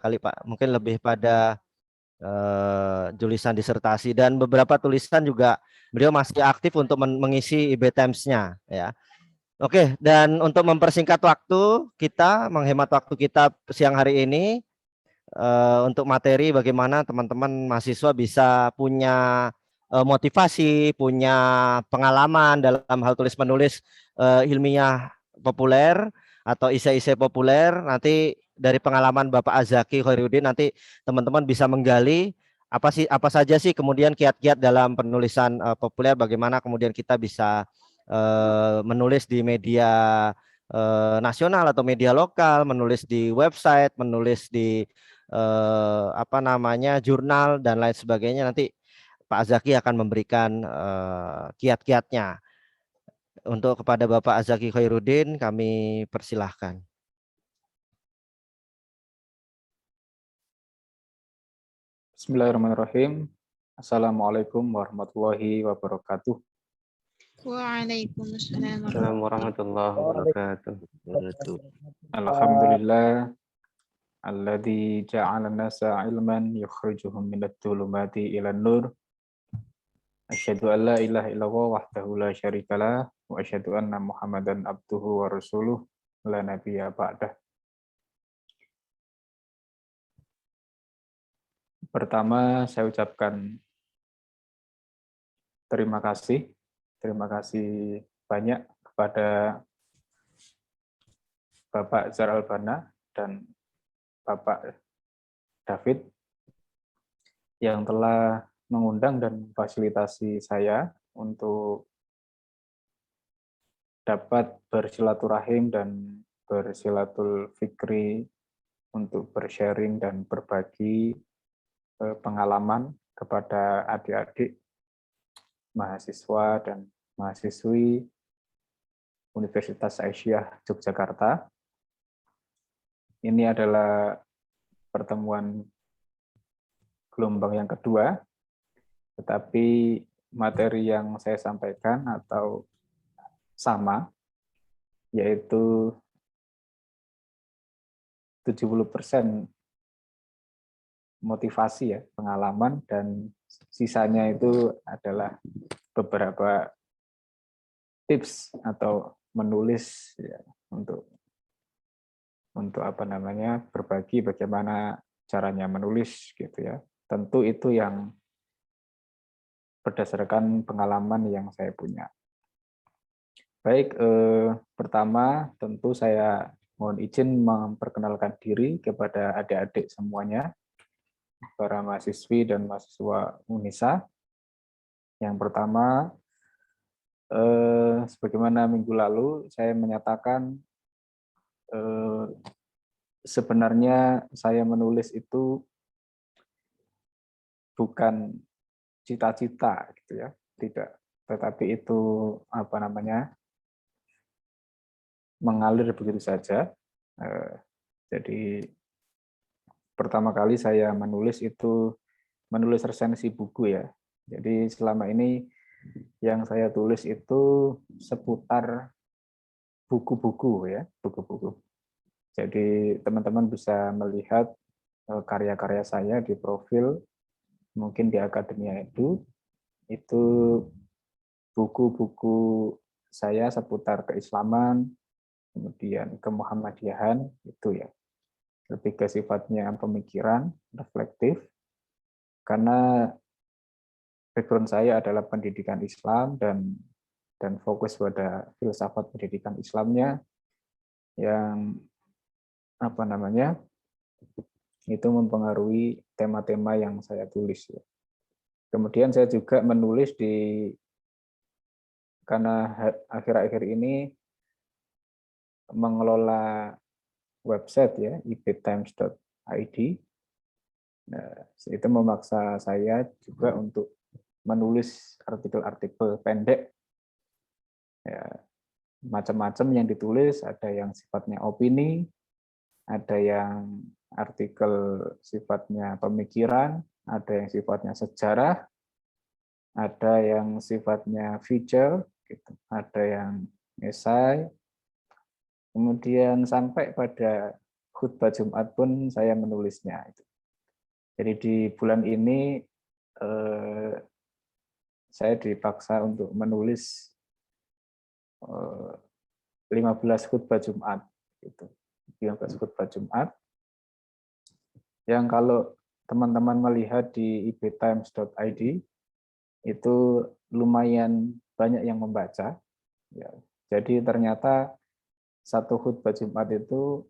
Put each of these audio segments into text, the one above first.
kali Pak, mungkin lebih pada tulisan disertasi, dan beberapa tulisan juga beliau masih aktif untuk mengisi IB Times-nya ya. Oke, dan untuk mempersingkat waktu kita, menghemat waktu kita siang hari ini, untuk materi bagaimana teman-teman mahasiswa bisa punya motivasi, punya pengalaman dalam hal tulis menulis ilmiah populer atau esai-esai populer. Nanti dari pengalaman Bapak Azaki Khairuddin, nanti teman-teman bisa menggali apa saja sih kemudian kiat-kiat dalam penulisan populer, bagaimana kemudian kita bisa menulis di media nasional atau media lokal, menulis di website, menulis di jurnal dan lain sebagainya. Nanti Pak Azaki akan memberikan kiat-kiatnya. Untuk kepada Bapak Azaki Khairuddin kami persilahkan. Bismillahirrahmanirrahim. Assalamualaikum warahmatullahi wabarakatuh. Waalaikumsalam warahmatullahi wabarakatuh. Alhamdulillah alladzi ja'ala nasa ilman yukhrijuhum minadh dhulumati ilan nur. Asyhadu an la ilaha illallah wahdahu la syarikalah wa asyhadu anna Muhammadan abduhu wa rasuluh la nabiyya ba'dah. Pertama, saya ucapkan terima kasih banyak kepada Bapak Zar Albana dan Bapak David yang telah mengundang dan fasilitasi saya untuk dapat bersilaturahim dan bersilatul fikri untuk bersharing dan berbagi pengalaman kepada adik-adik mahasiswa dan mahasiswi Universitas Aisyah Yogyakarta. Ini adalah pertemuan gelombang yang kedua, tetapi materi yang saya sampaikan atau sama, yaitu 70% motivasi ya, pengalaman, dan sisanya itu adalah beberapa tips atau menulis ya, untuk berbagi bagaimana caranya menulis gitu ya. Tentu itu yang berdasarkan pengalaman yang saya punya. Baik, pertama tentu saya mohon izin memperkenalkan diri kepada adik-adik semuanya, para mahasiswi dan mahasiswa UNISA. Yang pertama, sebagaimana minggu lalu saya menyatakan sebenarnya saya menulis itu bukan cita-cita gitu ya, tidak, tetapi itu mengalir begitu saja. Jadi pertama kali saya menulis itu menulis resensi buku ya. Jadi selama ini yang saya tulis itu seputar buku-buku ya, buku-buku. Jadi teman-teman bisa melihat karya-karya saya di profil, mungkin di Akademia Edu, itu buku-buku saya seputar keislaman, kemudian kemuhammadiyahan, itu ya. Lebih ke sifatnya pemikiran, reflektif, karena background saya adalah pendidikan Islam dan fokus pada filsafat pendidikan Islamnya yang itu mempengaruhi tema-tema yang saya tulis ya. Kemudian saya juga menulis karena akhir-akhir ini mengelola website ya, ibtimes.id. Nah, itu memaksa saya juga untuk menulis artikel-artikel pendek. Ya, macam-macam yang ditulis, ada yang sifatnya opini, ada yang artikel sifatnya pemikiran, ada yang sifatnya sejarah, ada yang sifatnya feature, gitu. Ada yang esai, kemudian sampai pada khutbah Jumat pun saya menulisnya. Jadi di bulan ini saya dipaksa untuk menulis 15 khutbah Jumat. Gitu. 15 khutbah Jumat. Yang kalau teman-teman melihat di ibtimes.id, itu lumayan banyak yang membaca. Ya. Jadi ternyata satu khutbah Jumat itu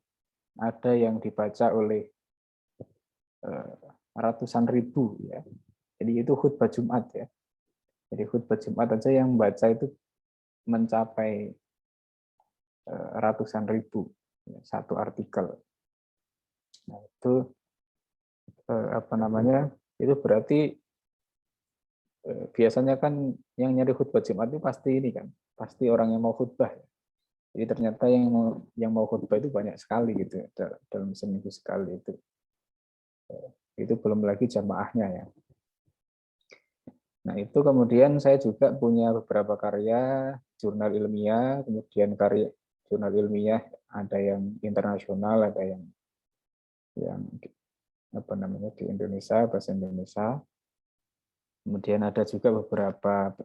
ada yang dibaca oleh ratusan ribu, ya. Jadi itu khutbah Jumat, ya. Jadi khutbah Jumat aja yang membaca itu mencapai ratusan ribu, ya, satu artikel. Nah, itu apa namanya? Itu berarti biasanya kan yang nyari khutbah Jumat itu pasti ini kan, pasti orang yang mau khutbah. Jadi ternyata yang mau khutbah itu banyak sekali gitu dalam seminggu sekali itu. Itu belum lagi jamaahnya, ya. Nah, itu kemudian saya juga punya beberapa karya jurnal ilmiah, kemudian karya jurnal ilmiah ada yang internasional, ada yang apa namanya di Indonesia, bahasa Indonesia. Kemudian ada juga beberapa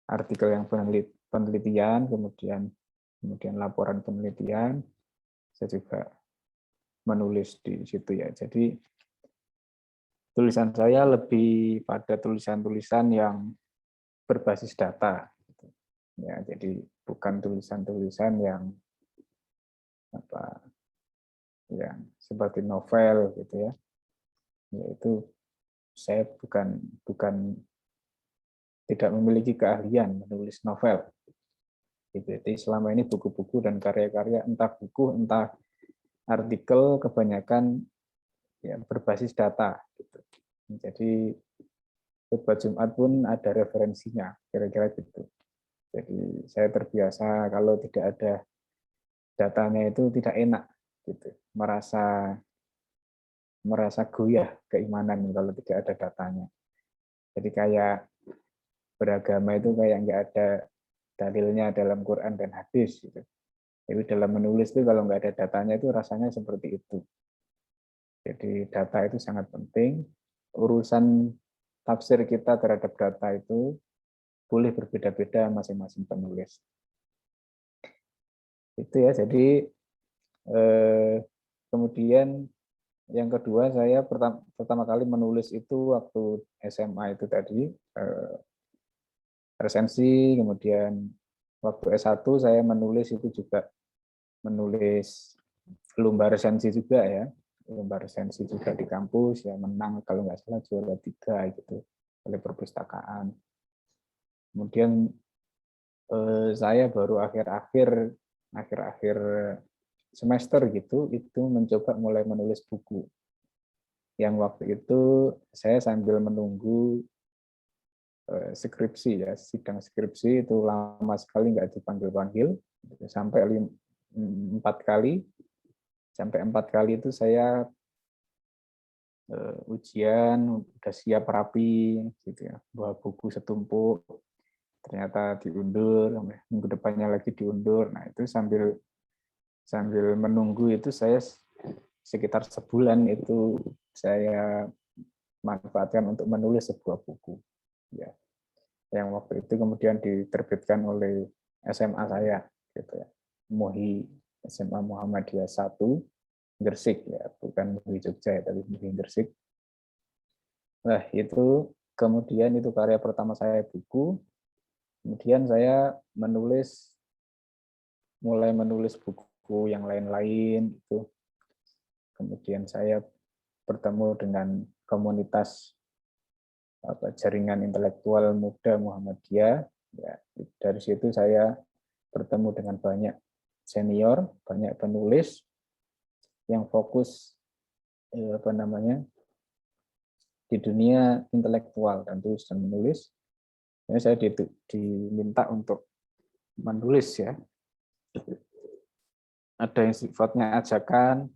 artikel yang penelitian, kemudian laporan penelitian. Saya juga menulis di situ, ya. Jadi tulisan saya lebih pada tulisan-tulisan yang berbasis data. Ya, jadi bukan tulisan-tulisan yang apa yang seperti novel gitu, ya. Yaitu saya bukan tidak memiliki keahlian menulis novel. Jadi selama ini buku-buku dan karya-karya, entah buku entah artikel, kebanyakan ya berbasis data gitu. Jadi khutbah Jumat pun ada referensinya, kira-kira gitu. Jadi saya terbiasa kalau tidak ada datanya itu tidak enak gitu. Merasa goyah keimanan kalau tidak ada datanya. Jadi kayak beragama itu kayak nggak ada dalilnya dalam Quran dan hadis gitu. Jadi dalam menulis itu kalau nggak ada datanya itu rasanya seperti itu. Jadi data itu sangat penting. Urusan tafsir kita terhadap data itu boleh berbeda-beda masing-masing penulis. Itu, ya. Jadi kemudian yang kedua, saya pertama kali menulis itu waktu SMA itu tadi, resensi, kemudian waktu S1 saya menulis itu juga menulis lomba resensi juga, ya. Lomba resensi juga di kampus, ya, menang kalau nggak salah juara 3 gitu oleh perpustakaan. Kemudian saya baru akhir-akhir semester gitu itu mencoba mulai menulis buku. Yang waktu itu saya sambil menunggu skripsi, ya, sidang skripsi itu lama sekali nggak dipanggil-panggil sampai 4 kali itu saya ujian udah siap rapi gitu, ya, bawa buku setumpuk, ternyata diundur, minggu depannya lagi diundur. Nah, itu sambil menunggu itu saya sekitar sebulan itu saya manfaatkan untuk menulis sebuah buku, ya, yang waktu itu kemudian diterbitkan oleh SMA saya gitu, ya, MUHI, SMA Muhammadiyah 1 Gresik, ya, bukan MUHI Jogja, ya, tapi MUHI Gresik. Nah, itu kemudian itu karya pertama saya, buku. Kemudian saya mulai menulis buku yang lain-lain itu. Kemudian saya bertemu dengan komunitas jaringan intelektual muda Muhammadiyah. Ya, dari situ saya bertemu dengan banyak senior, banyak penulis yang fokus di dunia intelektual dan tulis dan menulis. Jadi saya diminta untuk menulis, ya. Ada yang sifatnya ajakan,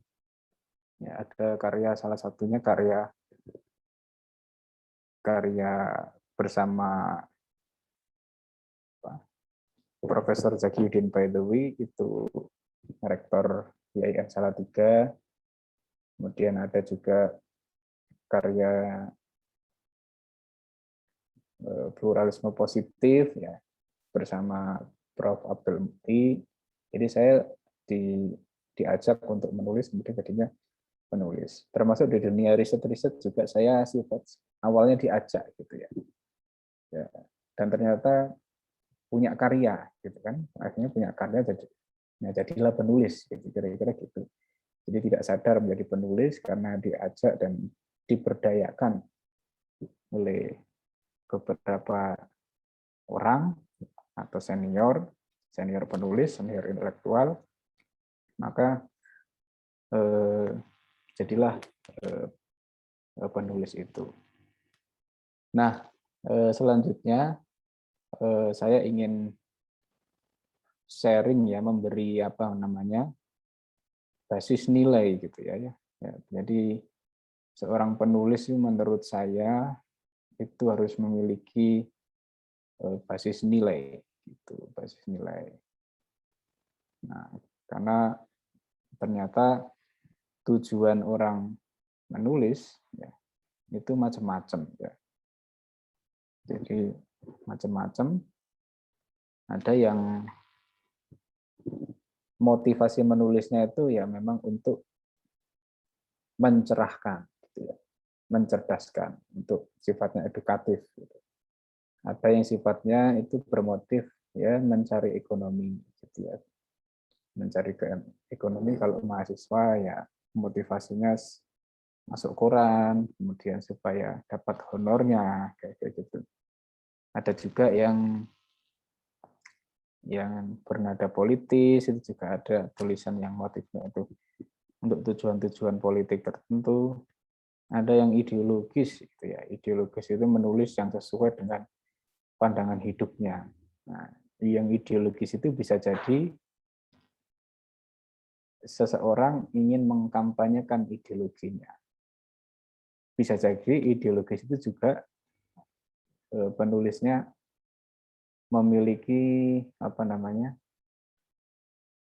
ya, ada karya, salah satunya karya bersama Profesor Zakiuddin Baidowi, itu rektor Yayan Salatiga, kemudian ada juga karya pluralisme positif ya bersama Prof. Abdul Muti. Jadi saya diajak untuk menulis, kemudian jadinya penulis. Termasuk di dunia riset-riset juga saya sifat awalnya diajak gitu ya. Ya. Dan ternyata punya karya gitu kan. Akhirnya punya karya jadilah penulis gitu, kira-kira gitu. Jadi tidak sadar menjadi penulis karena diajak dan diberdayakan oleh beberapa orang atau senior penulis, senior intelektual, maka jadilah penulis itu. Nah, selanjutnya saya ingin sharing ya, memberi apa namanya basis nilai gitu ya. Jadi seorang penulis menurut saya itu harus memiliki basis nilai gitu, basis nilai. Nah, karena ternyata tujuan orang menulis ya, itu macam-macam ya. Jadi macam-macam. Ada yang motivasi menulisnya itu ya memang untuk mencerahkan, gitu ya, mencerdaskan, untuk sifatnya edukatif. Gitu. Ada yang sifatnya itu bermotif ya mencari ekonomi, gitu ya. Mencari ekonomi kalau mahasiswa ya motivasinya masuk koran, kemudian supaya dapat honornya kayak gitu. Ada juga yang bernada politis, itu juga ada tulisan yang motifnya itu untuk tujuan-tujuan politik tertentu. Ada yang ideologis, gitu ya. Ideologis itu menulis yang sesuai dengan pandangan hidupnya. Nah, yang ideologis itu bisa jadi seseorang ingin mengkampanyekan ideologinya. Bisa jadi ideologis itu juga penulisnya memiliki apa namanya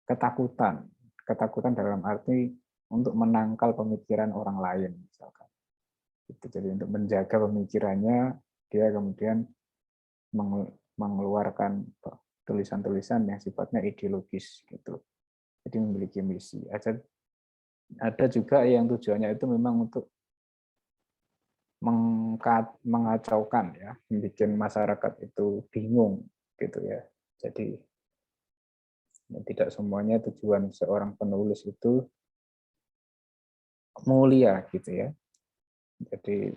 ketakutan dalam arti untuk menangkal pemikiran orang lain misalkan. Jadi untuk menjaga pemikirannya dia kemudian mengeluarkan tulisan-tulisan yang sifatnya ideologis gitu. Jadi memiliki misi. Ada juga yang tujuannya itu memang untuk mengacaukan ya, membuat masyarakat itu bingung gitu ya. Jadi tidak semuanya tujuan seorang penulis itu mulia gitu ya. Jadi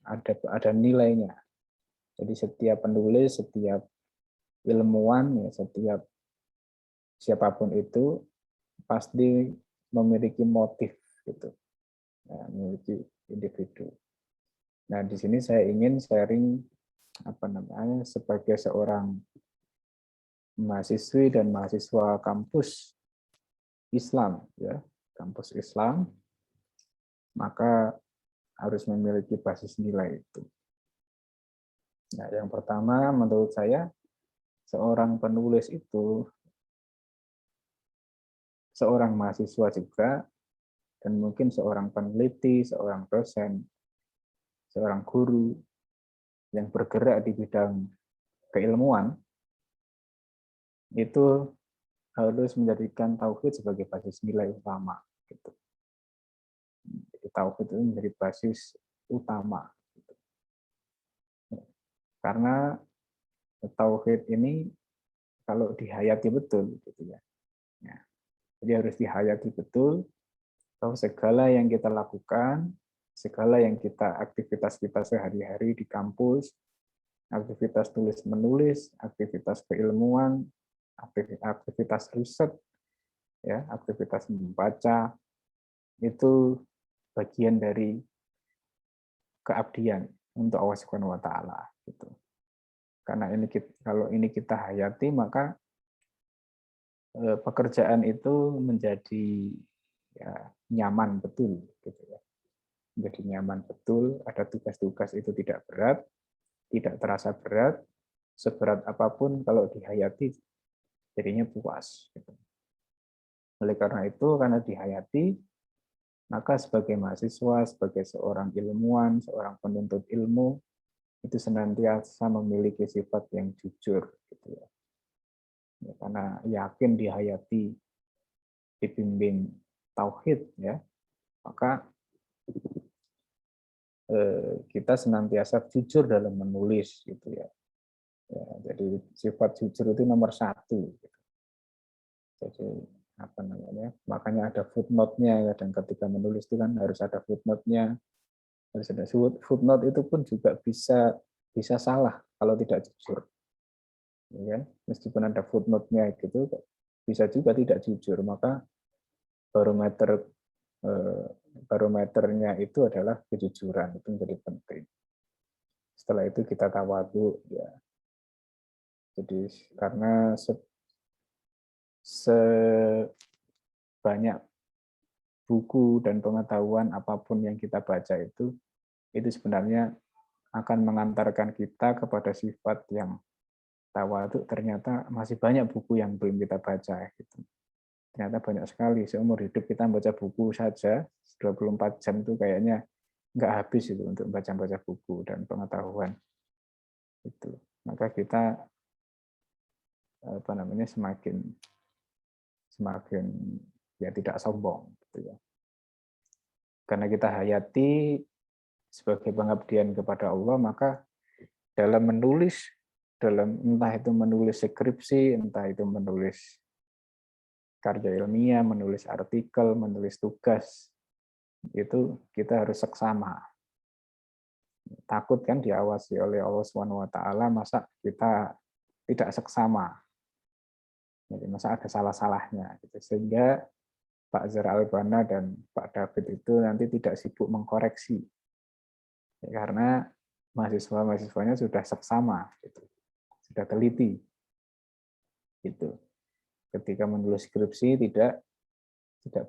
ada nilainya. Jadi setiap penulis, setiap ilmuwan, ya, setiap siapapun itu pasti memiliki motif gitu, ya, memiliki individu. Nah di sini saya ingin sharing apa namanya sebagai seorang mahasiswi dan mahasiswa kampus Islam, ya kampus Islam, maka harus memiliki basis nilai itu. Nah, yang pertama menurut saya seorang penulis itu seorang mahasiswa juga dan mungkin seorang peneliti, seorang dosen, seorang guru yang bergerak di bidang keilmuan itu harus menjadikan tauhid sebagai basis nilai utama. Gitu. Jadi, tauhid itu menjadi basis utama. Gitu. Karena tauhid ini kalau dihayati betul, gitu ya. Jadi harus dihayati betul bahwa segala yang kita lakukan, segala yang aktivitas kita sehari-hari di kampus, aktivitas tulis-menulis, aktivitas keilmuan, aktivitas riset, ya, aktivitas membaca, itu bagian dari keabdian untuk Allah Subhanahu wa taala gitu. Karena kalau ini kita hayati maka pekerjaan itu menjadi ya, nyaman betul gitu ya. Menjadi nyaman betul, ada tugas-tugas itu tidak berat, tidak terasa berat, seberat apapun kalau dihayati jadinya puas gitu. Oleh karena itu, karena dihayati, maka sebagai mahasiswa, sebagai seorang ilmuwan, seorang penuntut ilmu, itu senantiasa memiliki sifat yang jujur, gitu ya. Karena yakin dihayati, dibimbing tauhid, ya, maka kita senantiasa jujur dalam menulis, gitu ya. Jadi sifat jujur itu nomor 1. Gitu. Jadi apa namanya? Makanya ada footnote-nya ya, dan ketika menulis itu kan harus ada footnote-nya. Harus ada footnote, itu pun juga bisa salah kalau tidak jujur. Ya kan? Meskipun ada footnote-nya gitu, bisa juga tidak jujur. Maka barometernya itu adalah kejujuran, itu menjadi penting. Setelah itu kita tawadhu, ya. Jadi karena sebanyak buku dan pengetahuan apapun yang kita baca itu sebenarnya akan mengantarkan kita kepada sifat yang tawadhu. Ternyata masih banyak buku yang belum kita baca, gitu. Ternyata banyak sekali, seumur hidup kita membaca buku saja 24 jam itu kayaknya nggak habis itu untuk baca-baca buku dan pengetahuan itu. Maka kita semakin ya tidak sombong, gitu ya. Karena kita hayati sebagai pengabdian kepada Allah, maka dalam menulis, entah itu menulis skripsi, entah itu menulis karya ilmiah, menulis artikel, menulis tugas, itu kita harus seksama. Takut kan diawasi oleh Allah SWT, masa kita tidak seksama. Jadi masa ada salah-salahnya, gitu. Sehingga Pak Zahra Al-Banna dan Pak David itu nanti tidak sibuk mengkoreksi, karena mahasiswa-mahasiswanya sudah seksama, gitu. Sudah teliti. Gitu. Ketika menulis skripsi tidak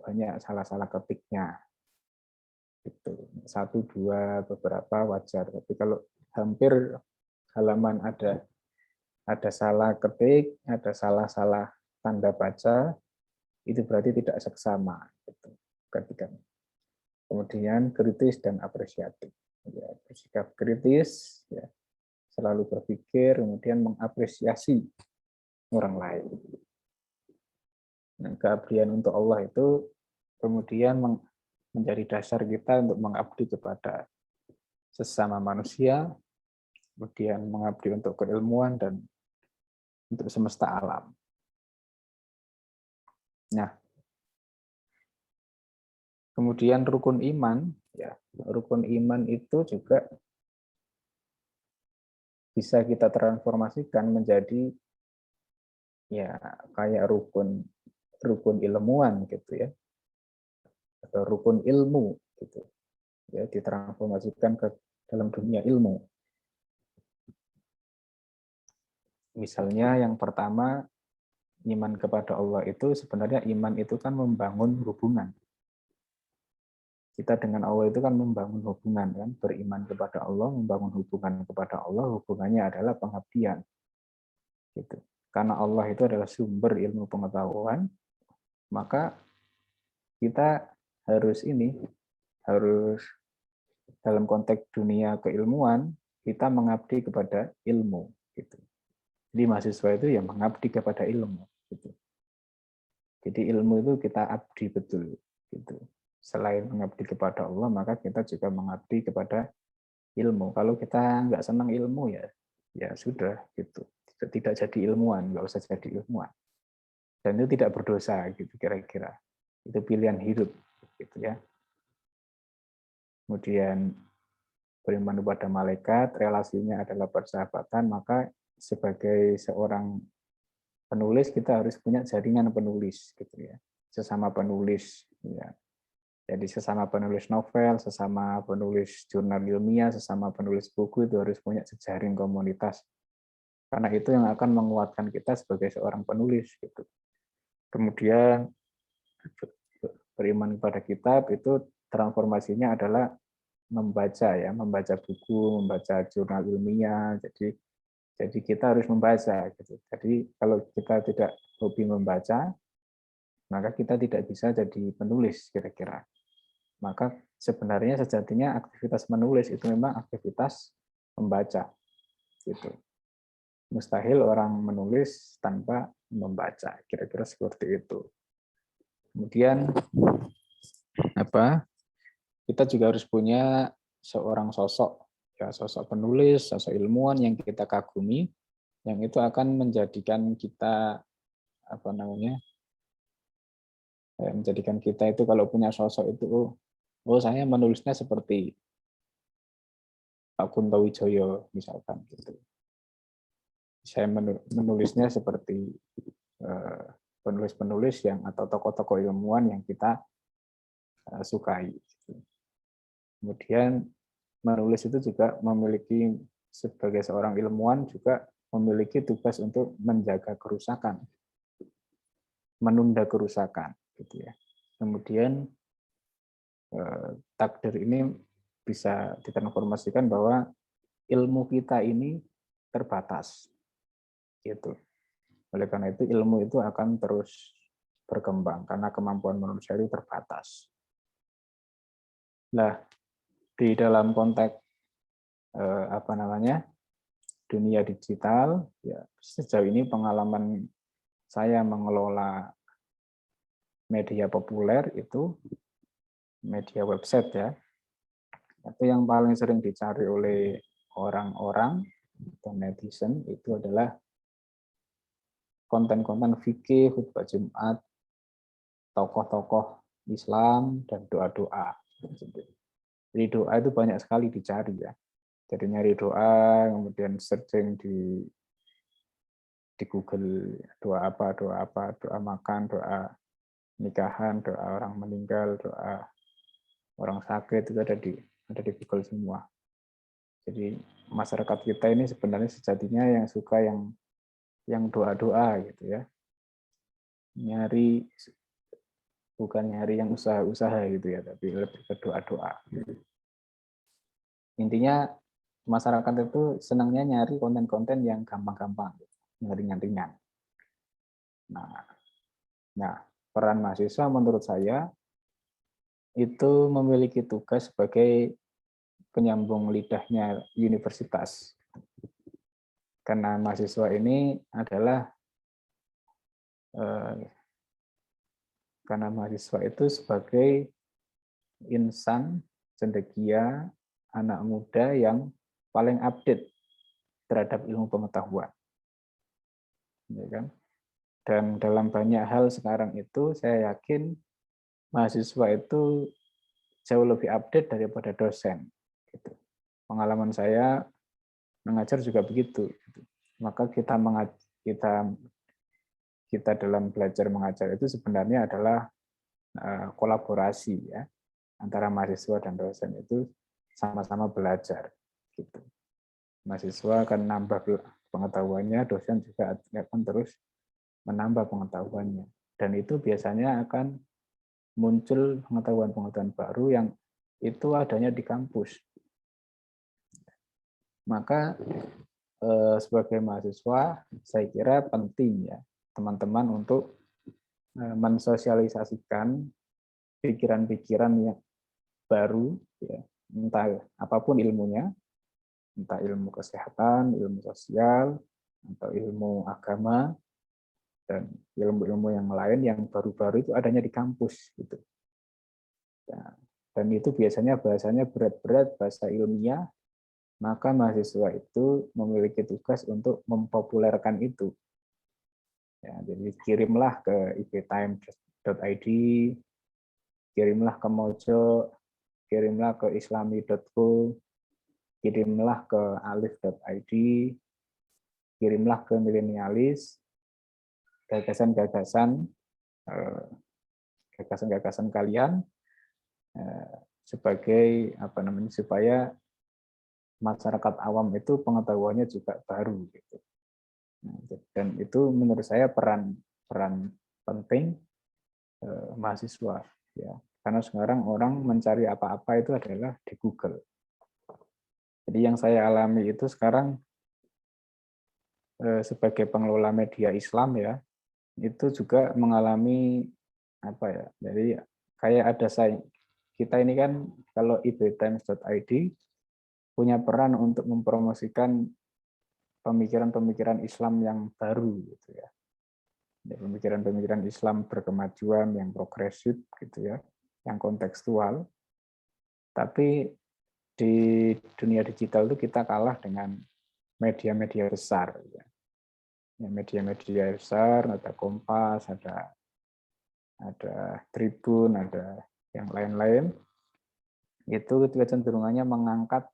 banyak salah-salah ketiknya. Gitu. 1, 2, beberapa wajar. Tapi kalau hampir halaman ada salah ketik, ada salah-salah tanda baca, itu berarti tidak seksama. Gitu. Kemudian kritis dan apresiatif. Ya, bersikap kritis, ya, selalu berpikir, kemudian mengapresiasi orang lain. Nah, keabdian untuk Allah itu kemudian menjadi dasar kita untuk mengabdi kepada sesama manusia, kemudian mengabdi untuk keilmuan dan untuk semesta alam. Nah, kemudian rukun iman, ya, rukun iman itu juga bisa kita transformasikan menjadi ya kayak rukun ilmuwan, gitu ya, atau rukun ilmu, gitu ya, ditransformasikan ke dalam dunia ilmu. Misalnya yang pertama, iman kepada Allah itu sebenarnya iman itu kan membangun hubungan. Kita dengan Allah itu kan membangun hubungan, kan, beriman kepada Allah, membangun hubungan kepada Allah, hubungannya adalah pengabdian. Gitu. Karena Allah itu adalah sumber ilmu pengetahuan, maka kita harus dalam konteks dunia keilmuan, kita mengabdi kepada ilmu. Gitu. Jadi mahasiswa itu yang mengabdi kepada ilmu. Gitu. Jadi ilmu itu kita abdi betul. Gitu. Selain mengabdi kepada Allah, maka kita juga mengabdi kepada ilmu. Kalau kita nggak senang ilmu, ya sudah, gitu. Tidak jadi ilmuwan, nggak usah jadi ilmuwan. Dan itu tidak berdosa, gitu kira-kira. Itu pilihan hidup, gitu ya. Kemudian beriman kepada malaikat, relasinya adalah persahabatan, maka sebagai seorang penulis kita harus punya jaringan penulis, gitu ya. Sesama penulis, ya. Jadi sesama penulis novel, sesama penulis jurnal ilmiah, sesama penulis buku itu harus punya jejaring komunitas. Karena itu yang akan menguatkan kita sebagai seorang penulis. Gitu. Kemudian beriman kepada kitab itu transformasinya adalah membaca buku, membaca jurnal ilmiah. Jadi kita harus membaca. Gitu. Jadi kalau kita tidak hobi membaca, maka kita tidak bisa jadi penulis kira-kira. Maka sebenarnya sejatinya aktivitas menulis itu memang aktivitas membaca, gitu. Mustahil orang menulis tanpa membaca, kira-kira seperti itu. Kemudian kita juga harus punya seorang sosok, ya, sosok penulis, sosok ilmuwan yang kita kagumi, yang itu akan menjadikan kita menjadikan kita itu kalau punya sosok itu, oh saya menulisnya seperti Pak Kunto Wijoyo misalkan gitu. Saya menulisnya seperti penulis-penulis yang atau tokoh-tokoh ilmuwan yang kita sukai. Kemudian menulis itu juga memiliki, sebagai seorang ilmuwan juga memiliki tugas untuk menjaga kerusakan, menunda kerusakan, gitu ya. Kemudian takdir ini bisa ditransformasikan bahwa ilmu kita ini terbatas, gitu. Oleh karena itu ilmu itu akan terus berkembang karena kemampuan manusia itu terbatas. Nah, di dalam konteks dunia digital, ya sejauh ini pengalaman saya mengelola media populer itu media website ya, itu yang paling sering dicari oleh orang-orang dan netizen itu adalah konten-konten fikih, khutbah Jumat, tokoh-tokoh Islam, dan doa-doa. Jadi doa itu banyak sekali dicari ya. Jadi nyari doa, kemudian searching di Google, doa apa, doa makan, doa nikahan, doa orang meninggal, doa orang sakit, itu ada di Google semua. Jadi masyarakat kita ini sebenarnya sejatinya yang suka yang doa-doa gitu ya. Bukan nyari yang usaha-usaha gitu ya, tapi lebih ke doa-doa. Intinya masyarakat itu senangnya nyari konten-konten yang gampang-gampang, yang ringan-ringan. Nah, peran mahasiswa menurut saya itu memiliki tugas sebagai penyambung lidahnya universitas. Karena mahasiswa ini adalah karena mahasiswa itu sebagai insan cendekia anak muda yang paling update terhadap ilmu pengetahuan. Ya kan? Dan dalam banyak hal sekarang itu saya yakin mahasiswa itu jauh lebih update daripada dosen. Gitu. Pengalaman saya mengajar juga begitu. Gitu. Maka kita dalam belajar mengajar itu sebenarnya adalah kolaborasi ya antara mahasiswa dan dosen itu sama-sama belajar. Gitu. Mahasiswa akan nambah pengetahuannya, dosen juga akan terus menambah pengetahuannya. Dan itu biasanya akan muncul pengetahuan-pengetahuan baru yang itu adanya di kampus. Maka sebagai mahasiswa, saya kira penting ya teman-teman untuk mensosialisasikan pikiran-pikiran yang baru, ya, entah apapun ilmunya, entah ilmu kesehatan, ilmu sosial, atau ilmu agama, dan ilmu-ilmu yang lain yang baru-baru itu adanya di kampus. Gitu. Dan itu biasanya bahasanya berat-berat, bahasa ilmiah, maka mahasiswa itu memiliki tugas untuk mempopulerkan itu. Ya, jadi kirimlah ke ibtimes.id, kirimlah ke Mojo, kirimlah ke islami.co, kirimlah ke alif.id, kirimlah ke milenialis, gagasan-gagasan kalian sebagai supaya masyarakat awam itu pengetahuannya juga baru gitu. Dan itu menurut saya peran penting mahasiswa ya. Karena sekarang orang mencari apa-apa itu adalah di Google. Jadi yang saya alami itu sekarang sebagai pengelola media Islam ya, itu juga mengalami apa ya? Jadi kayak ada saing. Kita ini kan kalau ibtimes.id punya peran untuk mempromosikan pemikiran-pemikiran Islam yang baru gitu ya. Pemikiran-pemikiran Islam berkemajuan yang progresif gitu ya, yang kontekstual. Tapi di dunia digital itu kita kalah dengan media-media besar. Ya, media-media besar, ada Kompas, ada Tribun, ada yang lain-lain. Itu kecenderungannya mengangkat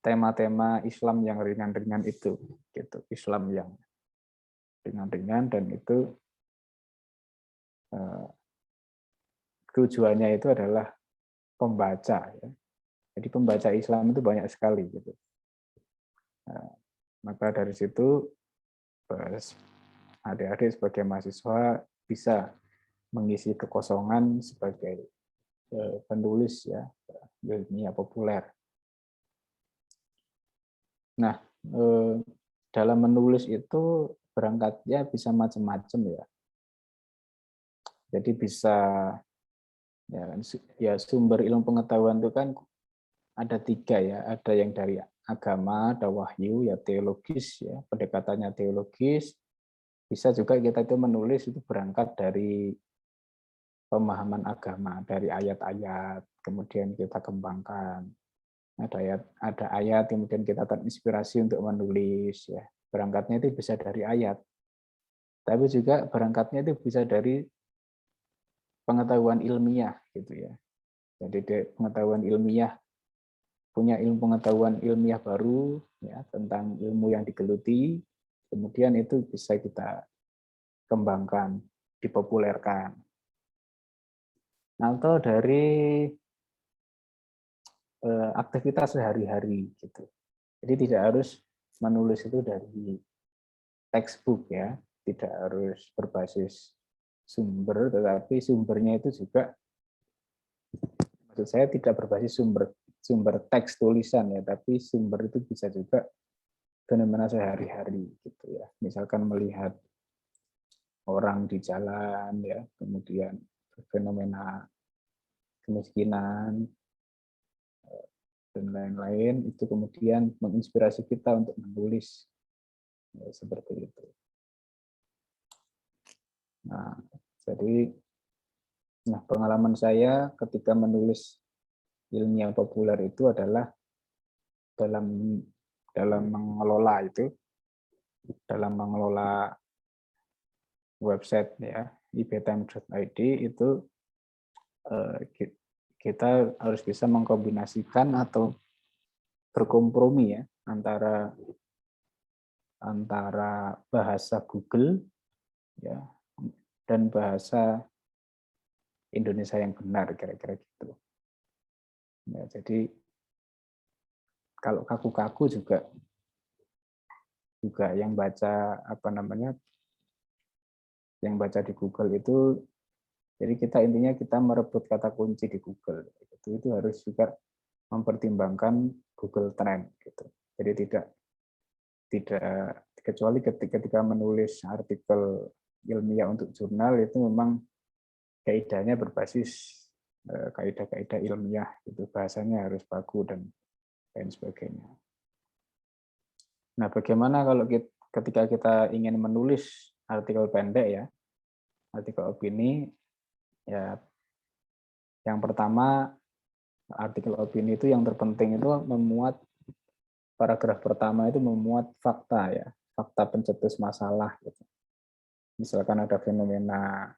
tema-tema Islam yang ringan-ringan itu, gitu. Islam yang ringan-ringan dan itu tujuannya itu adalah pembaca. Ya. Jadi pembaca Islam itu banyak sekali, gitu. Maka dari situ adik-adik sebagai mahasiswa bisa mengisi kekosongan sebagai penulis ya ilmiah populer. Nah, dalam menulis itu berangkatnya bisa macam-macam ya. Jadi bisa ya sumber ilmu pengetahuan itu kan ada 3 ya. Ada yang dari agama, ada wahyu ya teologis ya, pendekatannya teologis. Bisa juga kita itu menulis itu berangkat dari pemahaman agama, dari ayat-ayat, kemudian kita kembangkan. Ada ayat, kemudian kita terinspirasi untuk menulis. Ya. Berangkatnya itu bisa dari ayat. Tapi juga berangkatnya itu bisa dari pengetahuan ilmiah. Gitu ya. Jadi pengetahuan ilmiah, punya ilmu pengetahuan ilmiah baru ya, tentang ilmu yang digeluti, kemudian itu bisa kita kembangkan, dipopulerkan. Atau dari aktivitas sehari-hari gitu. Jadi tidak harus menulis itu dari textbook ya, tidak harus berbasis sumber, tetapi sumbernya itu juga, maksud saya tidak berbasis sumber teks tulisan ya, tapi sumber itu bisa juga fenomena sehari-hari gitu ya. Misalkan melihat orang di jalan ya, kemudian fenomena kemiskinan dan lain-lain, itu kemudian menginspirasi kita untuk menulis ya, seperti itu. Nah, jadi pengalaman saya ketika menulis ilmiah populer itu adalah dalam mengelola website ya ibtimes.id itu kita harus bisa mengkombinasikan atau berkompromi ya antara bahasa Google ya dan bahasa Indonesia yang benar, kira-kira gitu. Ya, jadi kalau kaku-kaku juga yang baca yang baca di Google itu, jadi intinya kita merebut kata kunci di Google. Itu harus juga mempertimbangkan Google Trend gitu. Jadi tidak kecuali ketika menulis artikel ilmiah untuk jurnal itu memang kaidahnya berbasis kaidah-kaidah ilmiah, itu bahasanya harus baku dan lain sebagainya. Nah, bagaimana kalau ketika kita ingin menulis artikel pendek ya, artikel opini, ya yang pertama artikel opini itu yang terpenting itu memuat paragraf pertama itu memuat fakta ya, fakta pencetus masalah. Gitu. Misalkan ada fenomena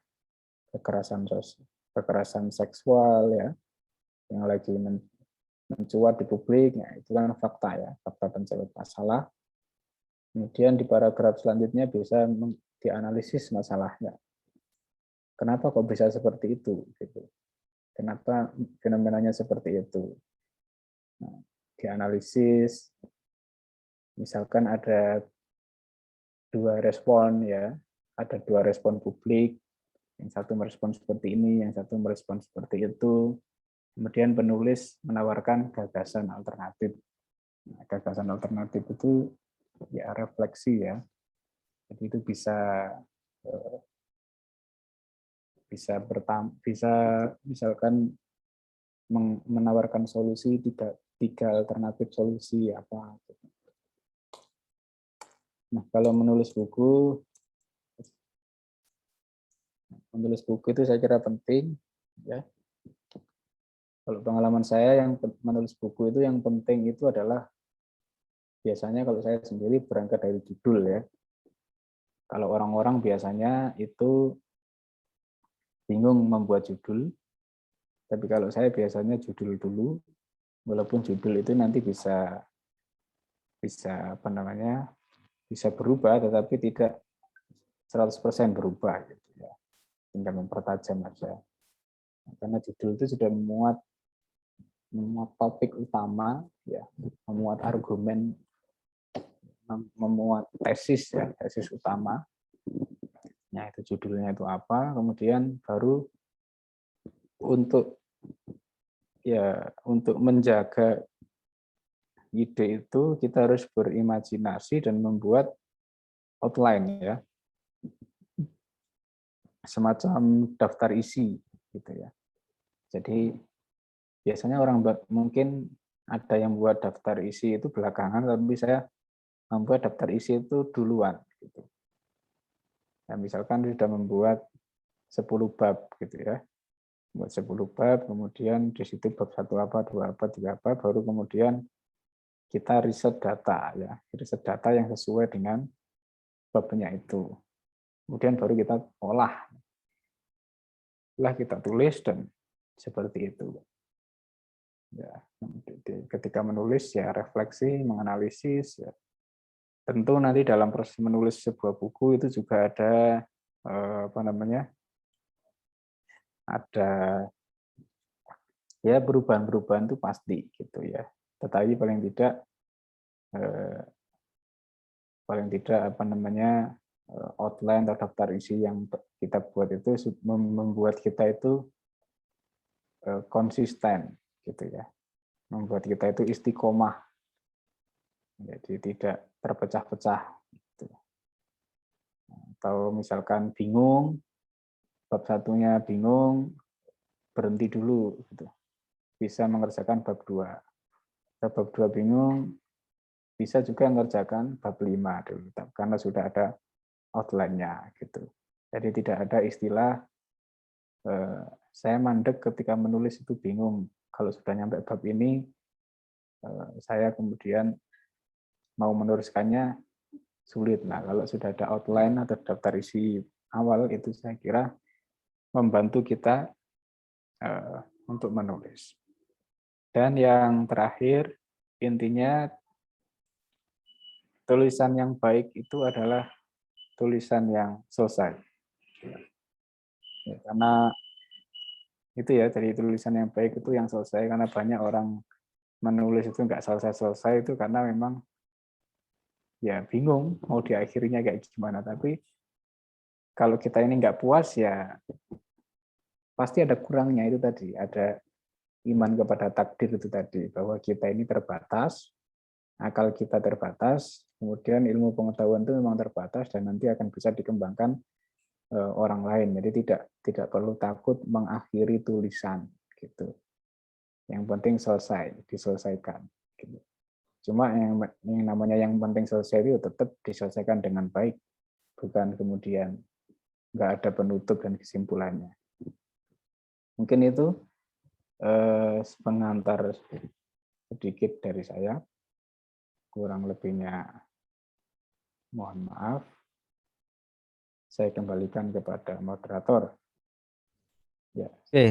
kekerasan seksual ya, yang lagi mencuat di publik, ya, itu kan fakta ya, fakta pencetus masalah. Kemudian di paragraf selanjutnya bisa dianalisis masalahnya. Kenapa kok bisa seperti itu? Gitu. Kenapa fenomenanya seperti itu? Nah, dianalisis, misalkan ada 2 respon ya, ada 2 respon publik, yang satu merespon seperti ini, yang satu merespon seperti itu. Kemudian penulis menawarkan gagasan alternatif. Nah, gagasan alternatif itu ya refleksi ya. Jadi itu bisa bisa misalkan menawarkan solusi tiga alternatif solusi apa. Nah, kalau menulis buku itu saya kira penting, ya. Kalau pengalaman saya yang menulis buku itu yang penting itu adalah biasanya kalau saya sendiri berangkat dari judul, ya. Kalau orang-orang biasanya itu bingung membuat judul, tapi kalau saya biasanya judul dulu, walaupun judul itu nanti bisa apa namanya, bisa berubah, tetapi tidak 100% berubah, gitu ya. Tinggal mempertajam aja. Karena judul itu sudah memuat topik utama, ya, memuat argumen, memuat tesis, ya, tesis utama. Nah, itu judulnya itu apa, kemudian baru untuk menjaga ide itu kita harus berimajinasi dan membuat outline, ya, semacam daftar isi, gitu ya. Jadi biasanya orang mungkin ada yang buat daftar isi itu belakangan, tapi saya membuat daftar isi itu duluan, gitu. Nah, misalkan sudah membuat 10 bab, gitu ya. Buat 10 bab, kemudian di situ bab 1 apa, 2 apa, 3 apa, baru kemudian kita riset data, ya. Riset data yang sesuai dengan babnya itu. Kemudian baru kita olah. Setelah kita tulis dan seperti itu. Ya, ketika menulis ya refleksi, menganalisis, ya. Tentu nanti dalam proses menulis sebuah buku itu juga ada apa namanya? Ada ya perubahan-perubahan itu pasti, gitu ya. Tetapi paling tidak apa namanya, outline atau daftar isi yang kita buat itu membuat kita itu konsisten, gitu ya. Membuat kita itu istiqomah. Jadi tidak terpecah-pecah, gitu. Atau misalkan bingung, bab satunya bingung, berhenti dulu, gitu. Bisa mengerjakan bab 2. Bab 2 bingung, bisa juga mengerjakan bab 5 dulu, karena sudah ada outline-nya, gitu. Jadi tidak ada istilah saya mandek ketika menulis itu bingung. Kalau sudah nyampe bab ini, saya kemudian mau meneruskannya sulit. Nah, kalau sudah ada outline atau daftar isi awal, itu saya kira membantu kita untuk menulis. Dan yang terakhir, intinya tulisan yang baik itu adalah tulisan yang selesai. Ya, karena itu ya, dari tulisan yang baik itu yang selesai, karena banyak orang menulis itu nggak selesai-selesai itu karena memang ya bingung mau diakhirinya kayak gimana. Tapi kalau kita ini nggak puas ya pasti ada kurangnya itu tadi, ada iman kepada takdir itu tadi, bahwa kita ini terbatas, akal kita terbatas, kemudian ilmu pengetahuan itu memang terbatas dan nanti akan bisa dikembangkan orang lain. Jadi tidak perlu takut mengakhiri tulisan, gitu. Yang penting selesai, diselesaikan, gitu. Cuma yang namanya yang penting selesai itu tetap diselesaikan dengan baik, bukan kemudian nggak ada penutup dan kesimpulannya. Mungkin itu pengantar sedikit dari saya. Kurang lebihnya mohon maaf. Saya kembalikan kepada moderator. Ya. Oke,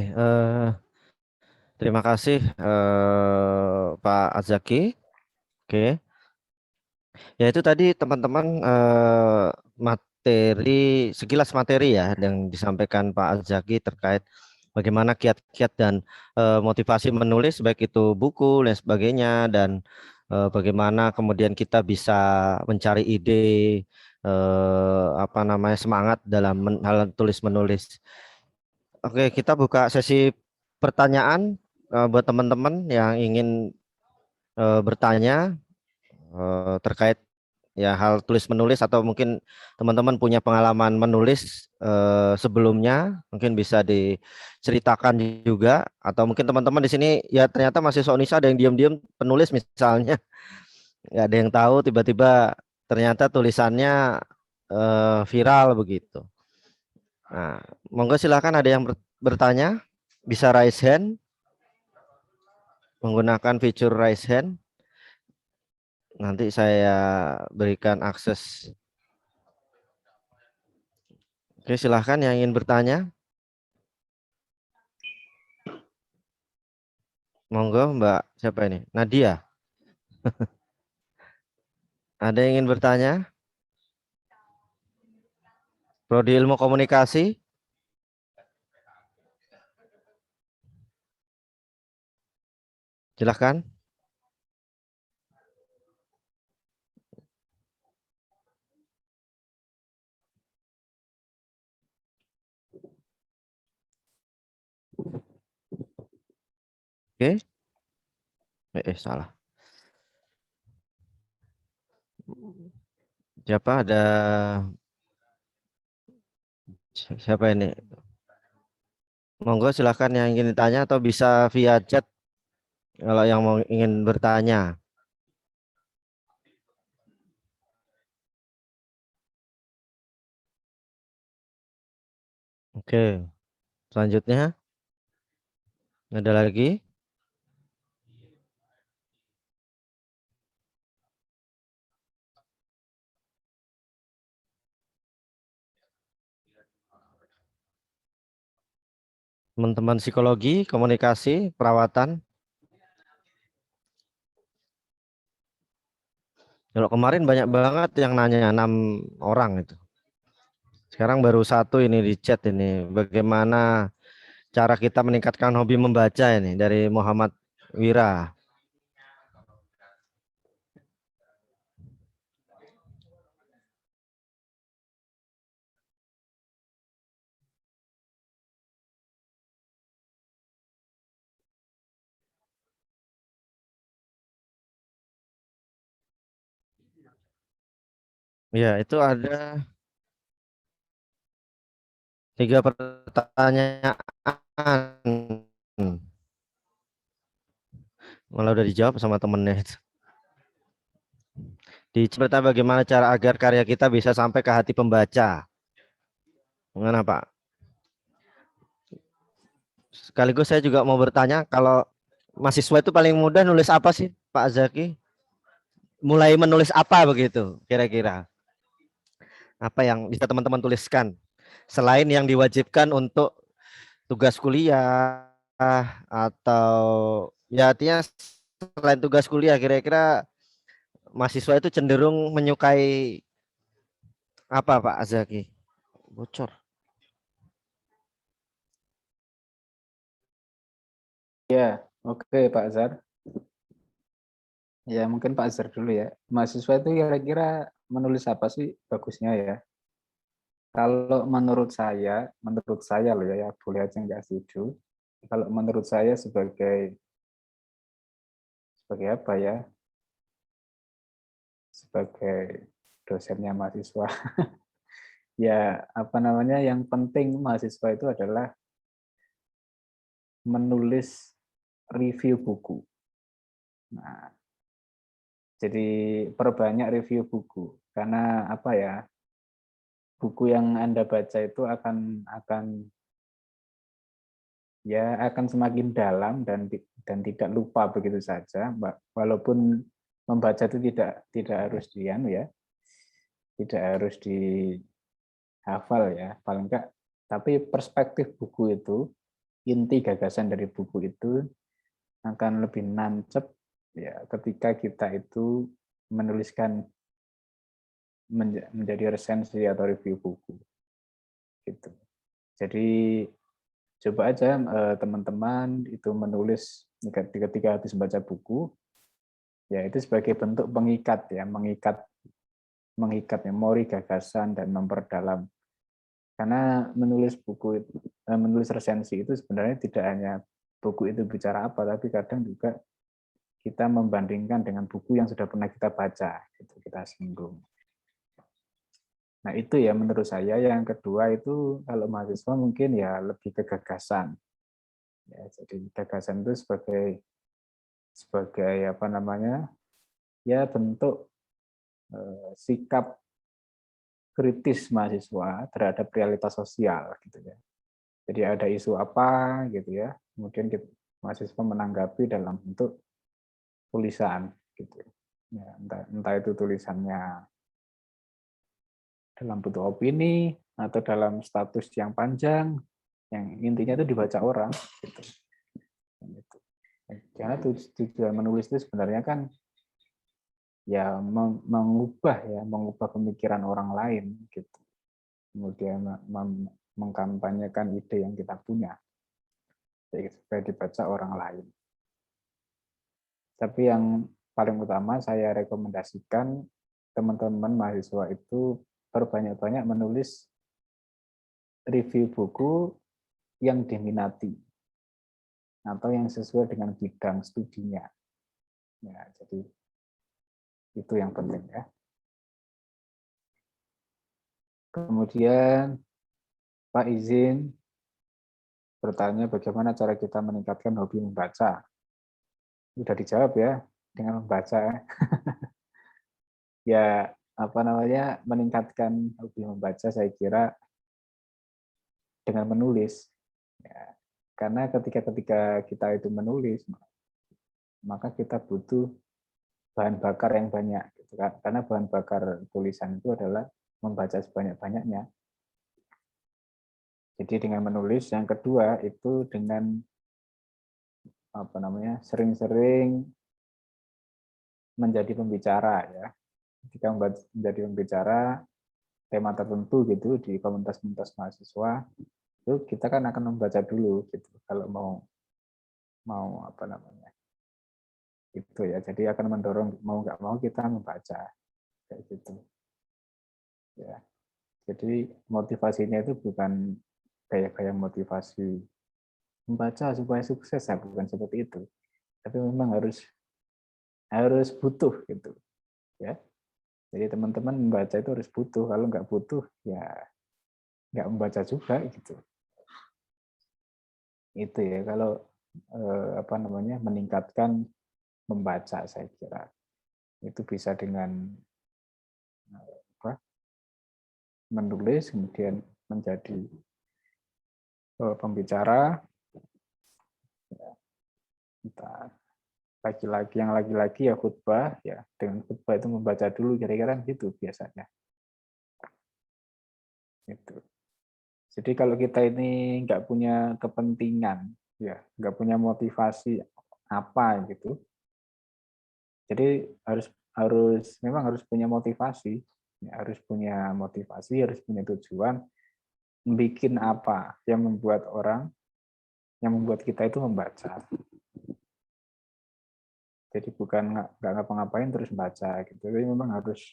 terima kasih Pak Azaki. Oke. Ya itu tadi teman-teman sekilas materi ya yang disampaikan Pak Azaki terkait bagaimana kiat-kiat dan motivasi menulis baik itu buku dan sebagainya, dan bagaimana kemudian kita bisa mencari ide apa namanya semangat dalam hal tulis menulis. Oke, kita buka sesi pertanyaan buat teman-teman yang ingin bertanya terkait ya hal tulis menulis atau mungkin teman-teman punya pengalaman menulis sebelumnya, mungkin bisa diceritakan juga, atau mungkin teman-teman di sini ya ternyata mahasiswa Unisa ada yang diam-diam penulis misalnya, nggak ada yang tahu, tiba-tiba ternyata tulisannya viral begitu. Nah, monggo silakan ada yang bertanya, bisa raise hand menggunakan fitur raise hand. Nanti saya berikan akses. Oke, silahkan yang ingin bertanya. Monggo Mbak, siapa ini? Nadia. Ada yang ingin bertanya? Prodi Ilmu Komunikasi. Silahkan. Oke. Salah. Siapa ada? Siapa ini? Monggo silahkan yang ingin ditanya atau bisa via chat kalau yang mau ingin bertanya. Oke. Selanjutnya ada lagi? Teman-teman psikologi, komunikasi, perawatan. Kalau kemarin banyak banget yang nanya 6 orang itu. Sekarang baru satu ini di chat ini. Bagaimana cara kita meningkatkan hobi membaca ini dari Muhammad Wira. Ya, itu ada 3 pertanyaan. Malah udah dijawab sama temennya itu. Dicerita bagaimana cara agar karya kita bisa sampai ke hati pembaca. Gimana Pak? Sekaligus saya juga mau bertanya, kalau mahasiswa itu paling mudah nulis apa sih Pak Zaki? Mulai menulis apa begitu kira-kira? Apa yang bisa teman-teman tuliskan? Selain yang diwajibkan untuk tugas kuliah atau ya artinya selain tugas kuliah, kira-kira mahasiswa itu cenderung menyukai apa Pak Azaki? Bocor. Ya, oke Pak Azhar. Ya, mungkin Pak Azhar dulu ya. Mahasiswa itu kira-kira menulis apa sih bagusnya ya? Kalau menurut saya loh ya, boleh aja nggak setuju. Kalau menurut saya sebagai apa ya? Sebagai dosennya mahasiswa. Ya, apa namanya? Yang penting mahasiswa itu adalah menulis review buku. Nah, jadi perbanyak review buku karena apa ya? Buku yang Anda baca itu akan semakin dalam dan tidak lupa begitu saja, walaupun membaca itu tidak harus tidak harus dihafal ya, paling enggak, tapi perspektif buku itu, inti gagasan dari buku itu akan lebih nancep ya ketika kita itu menuliskan menjadi resensi atau review buku gitu. Jadi coba aja teman-teman itu menulis ketika habis baca buku, ya itu sebagai bentuk pengikat ya, mengikat memori, gagasan, dan memperdalam. Karena menulis resensi itu sebenarnya tidak hanya buku itu bicara apa, tapi kadang juga kita membandingkan dengan buku yang sudah pernah kita baca, gitu, kita singgung. Nah itu ya menurut saya. Yang kedua itu kalau mahasiswa mungkin ya lebih ke gagasan. Ya, jadi gagasan itu sebagai apa namanya, ya bentuk sikap kritis mahasiswa terhadap realitas sosial gitu ya. Jadi ada isu apa gitu ya, kemudian mahasiswa menanggapi dalam bentuk tulisan gitu. Ya, entah itu tulisannya dalam bentuk opini atau dalam status yang panjang, yang intinya itu dibaca orang gitu. Gitu. Karena tujuan menulis itu sebenarnya kan ya mengubah pemikiran orang lain gitu. Kemudian mengkampanyekan ide yang kita punya supaya dibaca orang lain. Tapi yang paling utama saya rekomendasikan teman-teman mahasiswa itu berbanyak-banyak menulis review buku yang diminati atau yang sesuai dengan bidang studinya. Ya, jadi itu yang penting ya. Kemudian Pak izin bertanya bagaimana cara kita meningkatkan hobi membaca. Sudah dijawab ya, dengan membaca. Ya, apa namanya, meningkatkan hobi membaca saya kira dengan menulis. Ya, karena ketika kita itu menulis, maka kita butuh bahan bakar yang banyak. Gitu kan? Karena bahan bakar tulisan itu adalah membaca sebanyak-banyaknya. Jadi dengan menulis, yang kedua itu dengan apa namanya, sering-sering menjadi pembicara ya. Ketika menjadi pembicara tema tertentu gitu di komunitas-komunitas mahasiswa, itu kita kan akan membaca dulu gitu kalau mau apa namanya. Itu ya. Jadi akan mendorong mau nggak mau kita membaca kayak gitu. Ya. Jadi motivasinya itu bukan kayak motivasi membaca supaya sukses, ya bukan seperti itu. Tapi memang harus butuh gitu ya. Jadi teman-teman membaca itu harus butuh. Kalau nggak butuh ya nggak membaca juga gitu. Itu ya kalau apa namanya, meningkatkan membaca saya kira itu bisa dengan apa, menulis kemudian menjadi pembicara. Ya, entah laki-laki ya khutbah ya, dengan khutbah itu membaca dulu kira-kira gitu biasanya itu. Jadi kalau kita ini nggak punya kepentingan ya, nggak punya motivasi apa gitu, jadi memang harus punya motivasi ya, harus punya tujuan bikin apa yang membuat kita itu membaca. Jadi bukan nggak ngapa-ngapain terus baca gitu. Jadi memang harus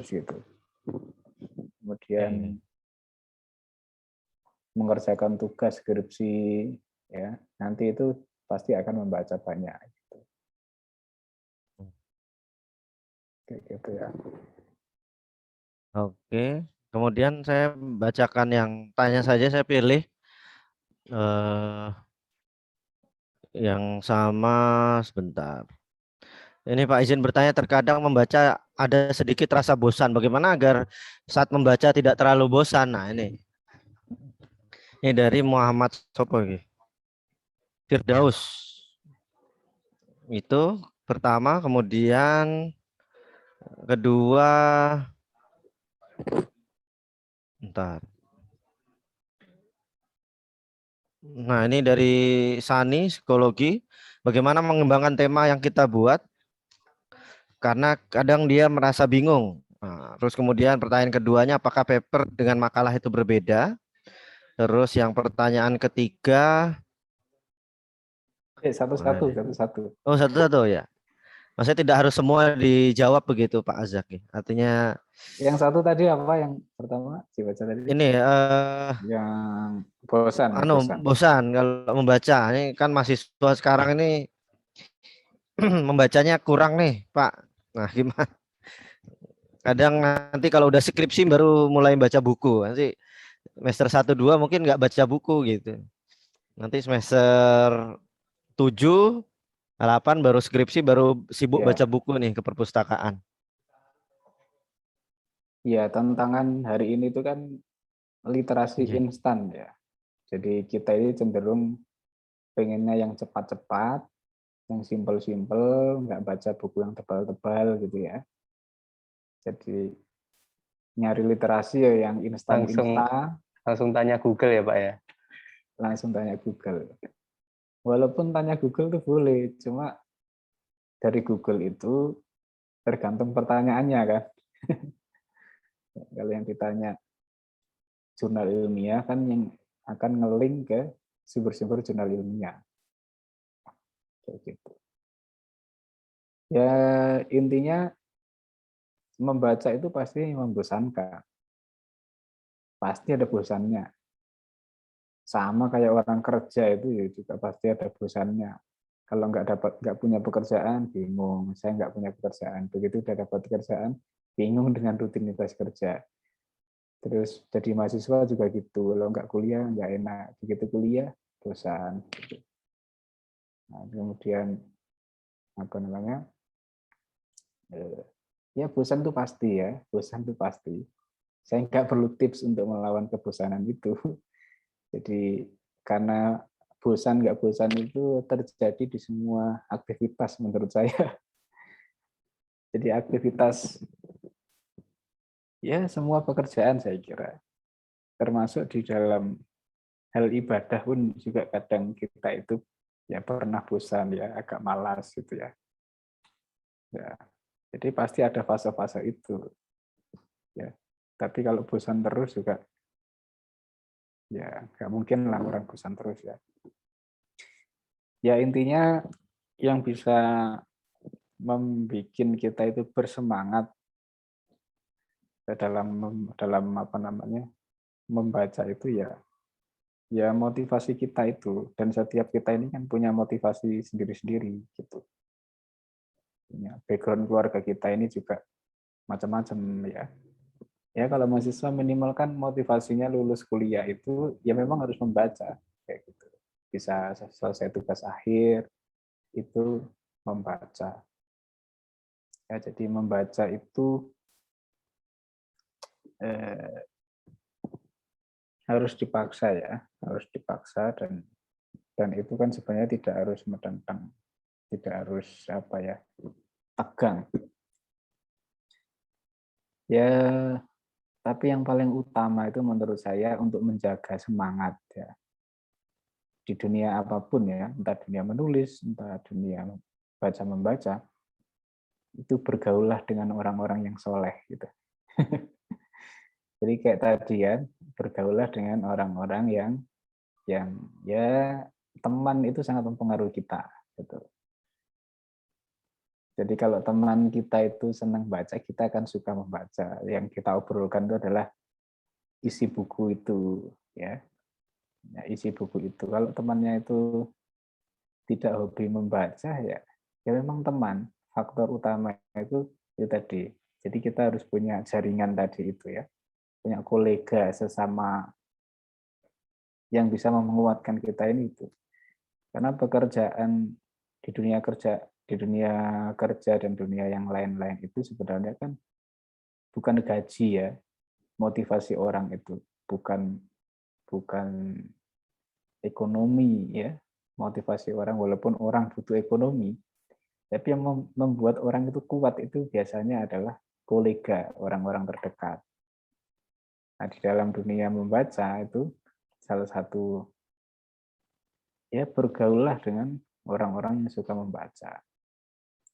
gitu. Kemudian mengerjakan tugas skripsi ya, nanti itu pasti akan membaca banyak gitu. Kayak gitu ya. Oke. Kemudian saya bacakan yang tanya saja, saya pilih yang sama sebentar. Ini Pak izin bertanya, terkadang membaca ada sedikit rasa bosan. Bagaimana agar saat membaca tidak terlalu bosan? Nah ini dari Muhammad Sopo Firdaus. Itu pertama, kemudian kedua, bentar. Nah ini dari Sani Psikologi. Bagaimana mengembangkan tema yang kita buat? Karena kadang dia merasa bingung. Nah, terus kemudian pertanyaan keduanya, apakah paper dengan makalah itu berbeda? Terus yang pertanyaan ketiga, Satu-satu. oh satu-satu ya. Maksudnya tidak harus semua dijawab begitu Pak Azak. Artinya Yang satu tadi apa yang pertama dibaca tadi? ini Yang bosan. bosan kalau membaca. Ini kan mahasiswa sekarang ini membacanya kurang nih, Pak. Nah, gimana? Kadang nanti kalau udah skripsi baru mulai baca buku. Nanti semester 1 2 mungkin nggak baca buku gitu. Nanti semester 7 8 baru skripsi baru sibuk Ya, baca buku nih ke perpustakaan. ya tantangan hari ini itu kan literasi Iya. instan ya. Jadi kita ini cenderung pengennya yang cepat-cepat, yang simpel-simpel, nggak baca buku yang tebal-tebal gitu ya. Jadi nyari literasi ya yang Langsung instan-instan, langsung tanya Google ya, Pak ya. langsung tanya Google. Walaupun tanya Google itu boleh, cuma dari Google itu tergantung pertanyaannya kan. Kalau yang ditanya jurnal ilmiah kan yang akan ngelink ke sumber-sumber jurnal ilmiah. Kayak gitu. Ya intinya membaca itu pasti membosankan. Pasti ada bosannya. Sama kayak orang kerja itu ya juga pasti ada bosannya. Kalau nggak punya pekerjaan, bingung. Saya nggak punya pekerjaan. Begitu udah dapat pekerjaan, bingung dengan rutinitas kerja. Terus jadi mahasiswa juga gitu. Kalau nggak kuliah, nggak enak. Begitu kuliah, bosan. Nah, kemudian apa namanya? Ya bosan tuh pasti ya. Bosan tuh pasti. Saya nggak perlu tips untuk melawan kebosanan itu. Jadi karena bosan nggak bosan itu terjadi di semua aktivitas menurut saya. Jadi aktivitas ya semua pekerjaan saya kira. Termasuk di dalam hal ibadah pun juga kadang kita itu ya pernah bosan ya agak malas gitu ya. Ya. Jadi pasti ada fase-fase itu ya. Tapi kalau bosan terus juga ya nggak mungkin lah orang bosan terus ya. Ya intinya yang bisa membuat kita itu bersemangat dalam dalam apa namanya membaca itu ya motivasi kita itu, dan setiap kita ini kan punya motivasi sendiri-sendiri gitu. Background keluarga kita ini juga macam-macam ya. Ya kalau mahasiswa minimal kan motivasinya lulus kuliah itu ya memang harus membaca kayak gitu. Bisa selesai tugas akhir itu membaca. Ya jadi membaca itu harus dipaksa ya, harus dipaksa, dan itu kan sebenarnya tidak harus menentang, tidak harus apa ya tegang ya, tapi yang paling utama itu menurut saya untuk menjaga semangat ya di dunia apapun ya, entah dunia menulis, entah dunia baca membaca, itu bergaullah dengan orang-orang yang soleh gitu. Jadi kayak tadi ya, bergaullah dengan orang-orang yang ya teman itu sangat mempengaruhi kita gitu. Jadi kalau teman kita itu senang baca, kita akan suka membaca. Yang kita obrolkan itu adalah isi buku itu, ya. Ya, isi buku itu. Kalau temannya itu tidak hobi membaca, ya memang teman. Faktor utama itu tadi. Jadi kita harus punya jaringan tadi itu ya, punya kolega sesama yang bisa menguatkan kita ini itu. Karena pekerjaan di dunia kerja dan dunia yang lain-lain itu sebenarnya kan bukan gaji ya, motivasi orang itu bukan bukan ekonomi ya, motivasi orang walaupun orang butuh ekonomi, tapi yang membuat orang itu kuat itu biasanya adalah kolega, orang-orang terdekat. Nah, di dalam dunia membaca itu salah satu ya bergaullah dengan orang-orang yang suka membaca.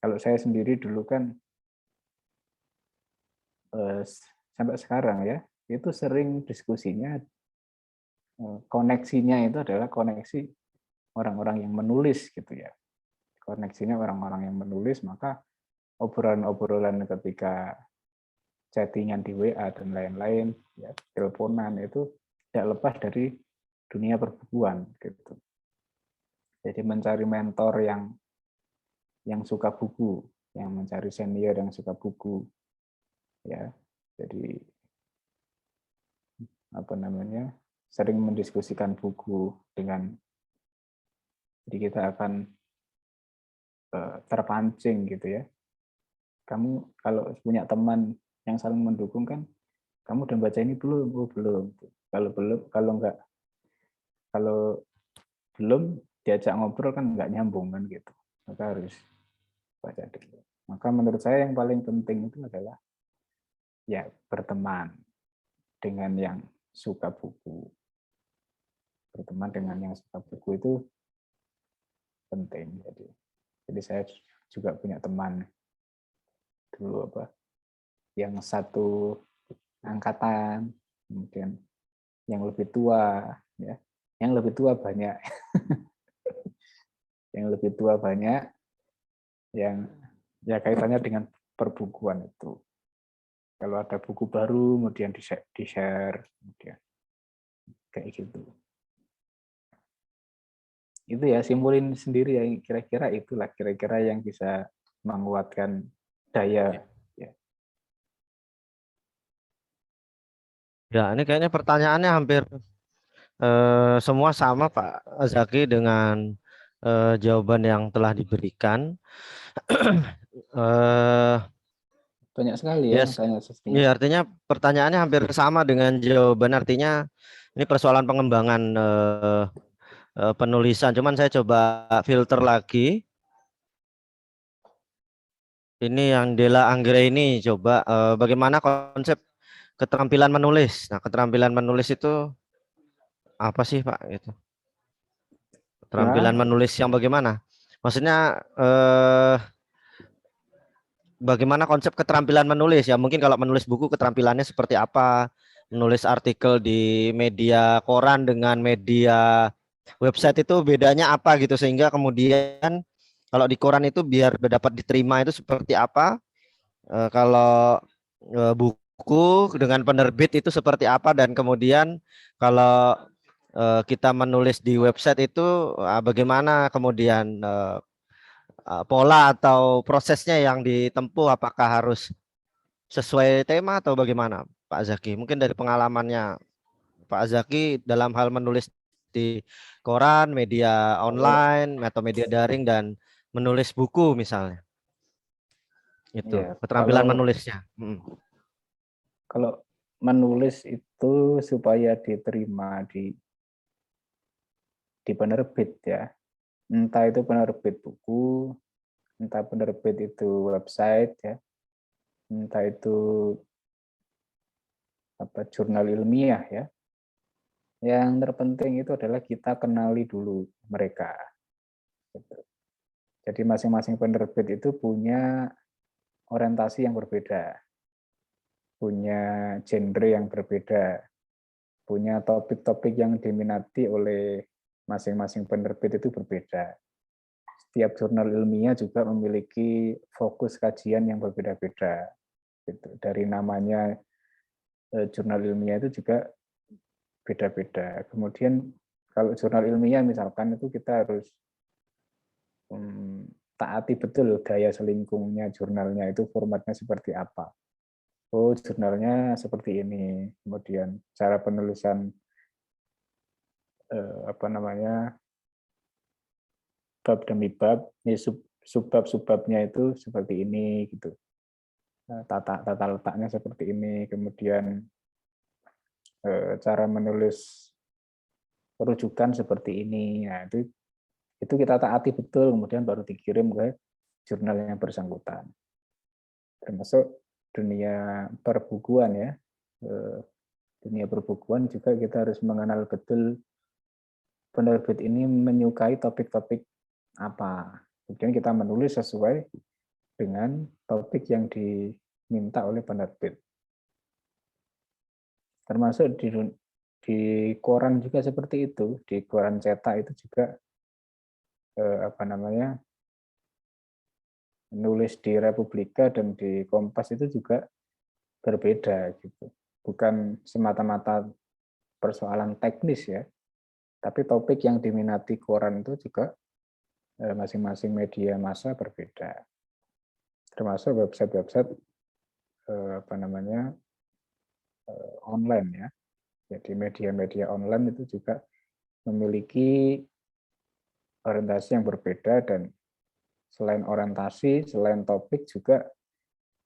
Kalau saya sendiri dulu kan sampai sekarang ya, itu sering diskusinya koneksinya itu adalah koneksi orang-orang yang menulis gitu ya. Koneksinya orang-orang yang menulis, maka obrolan-obrolan ketika chattingan di WA dan lain-lain, ya, teleponan itu tidak lepas dari dunia perbukuan gitu. Jadi mencari mentor yang yang suka buku, yang mencari senior yang suka buku, ya. Jadi apa namanya, sering mendiskusikan buku dengan, jadi kita akan terpancing gitu ya. Kamu kalau punya teman yang saling mendukung kan, kamu udah baca ini belum? Oh, belum. Kalau belum, kalau belum diajak ngobrol kan nggak nyambung kan gitu. Maka harus baca dulu. Maka menurut saya yang paling penting itu adalah ya berteman dengan yang suka buku. Berteman dengan yang suka buku itu penting. Jadi saya juga punya teman dulu yang satu angkatan, kemudian yang lebih tua, ya, yang lebih tua banyak, yang lebih tua banyak, yang ya kaitannya dengan perbukuan itu. Kalau ada buku baru, kemudian di-share, kemudian kayak gitu. Itu ya, simpulin sendiri ya, kira-kira itulah kira-kira yang bisa menguatkan daya. Ya, ini kayaknya pertanyaannya hampir semua sama Pak Zaki dengan jawaban yang telah diberikan. eh Banyak sekali ya yes, tanya sepertinya. ya artinya pertanyaannya hampir sama dengan jawaban. Artinya ini persoalan pengembangan penulisan. Cuman saya coba filter lagi. Ini yang Dela Anggra ini coba bagaimana konsep keterampilan menulis. Nah, keterampilan menulis itu apa sih Pak? Itu keterampilan Ya, menulis yang bagaimana? Maksudnya bagaimana konsep keterampilan menulis ya? Mungkin kalau menulis buku keterampilannya seperti apa? Menulis artikel di media koran dengan media website itu bedanya apa gitu, sehingga kemudian kalau di koran itu biar dapat diterima itu seperti apa? Kalau buku dengan penerbit itu seperti apa, dan kemudian kalau kita menulis di website itu bagaimana kemudian pola atau prosesnya yang ditempuh, apakah harus sesuai tema atau bagaimana Pak Zaki? Mungkin dari pengalamannya Pak Zaki dalam hal menulis di koran, media online atau media daring, dan menulis buku misalnya. Itu ya, keterampilan menulisnya. kalau menulis itu supaya diterima di penerbit ya. Entah itu penerbit buku, entah penerbit itu website ya, entah itu jurnal ilmiah ya. Yang terpenting itu adalah kita kenali dulu mereka. Gitu. Jadi masing-masing penerbit itu punya orientasi yang berbeda, punya genre yang berbeda, punya topik-topik yang diminati oleh masing-masing penerbit itu berbeda. Setiap jurnal ilmiah juga memiliki fokus kajian yang berbeda-beda. Gitu. Dari namanya jurnal ilmiah itu juga beda-beda. Kemudian kalau jurnal ilmiah misalkan itu kita harus taati betul gaya selingkungnya jurnalnya itu formatnya seperti apa. Oh, jurnalnya seperti ini. Kemudian cara penulisan bab demi bab, subbab-subbabnya itu seperti ini gitu. Tata letaknya seperti ini. Kemudian cara menulis rujukan seperti ini. Nah, itu kita taati betul, kemudian baru dikirim ke jurnal yang bersangkutan. Termasuk dunia perbukuan ya. Dunia perbukuan juga kita harus mengenal betul penerbit ini menyukai topik-topik apa. Kemudian kita menulis sesuai dengan topik yang diminta oleh penerbit. Termasuk di koran juga seperti itu. Di koran cetak itu juga nulis di Republika dan di Kompas itu juga berbeda gitu. Bukan semata-mata persoalan teknis ya, tapi topik yang diminati koran itu juga masing-masing media massa berbeda. Termasuk website-website online ya. Jadi media-media online itu juga memiliki orientasi yang berbeda, dan selain orientasi, selain topik juga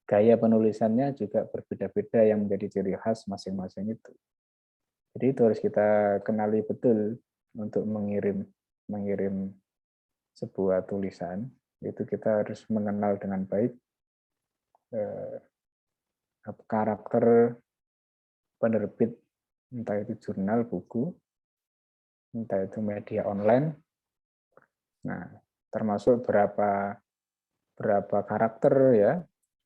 gaya penulisannya juga berbeda-beda yang menjadi ciri khas masing-masing itu. Jadi itu harus kita kenali betul untuk mengirim sebuah tulisan. Itu kita harus mengenal dengan baik karakter penerbit, entah itu jurnal, buku, entah itu media online. Nah, termasuk berapa karakter ya,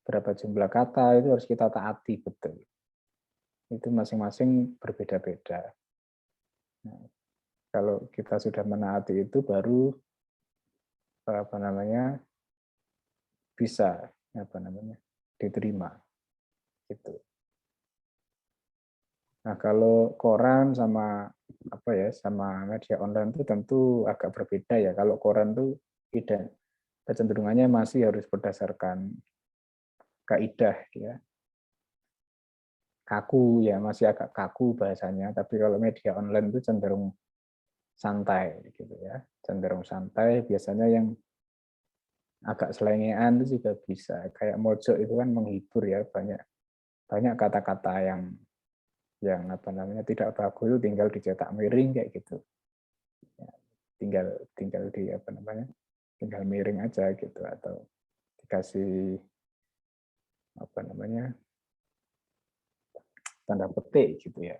berapa jumlah kata itu harus kita taati betul. Itu masing-masing berbeda-beda. Nah, kalau kita sudah menaati itu baru bisa diterima gitu. Nah, kalau koran sama sama media online itu tentu agak berbeda ya. Kalau koran itu tidak, kecenderungannya masih harus berdasarkan kaidah ya. Kaku ya, masih agak kaku bahasanya, tapi kalau media online itu cenderung santai gitu ya. Cenderung santai, biasanya yang agak selengean itu juga bisa. Kayak mojok itu kan menghibur ya, banyak kata-kata yang tidak bagus itu tinggal dicetak miring kayak gitu. Ya, tinggal tinggal miring aja gitu, atau dikasih tanda petik gitu ya.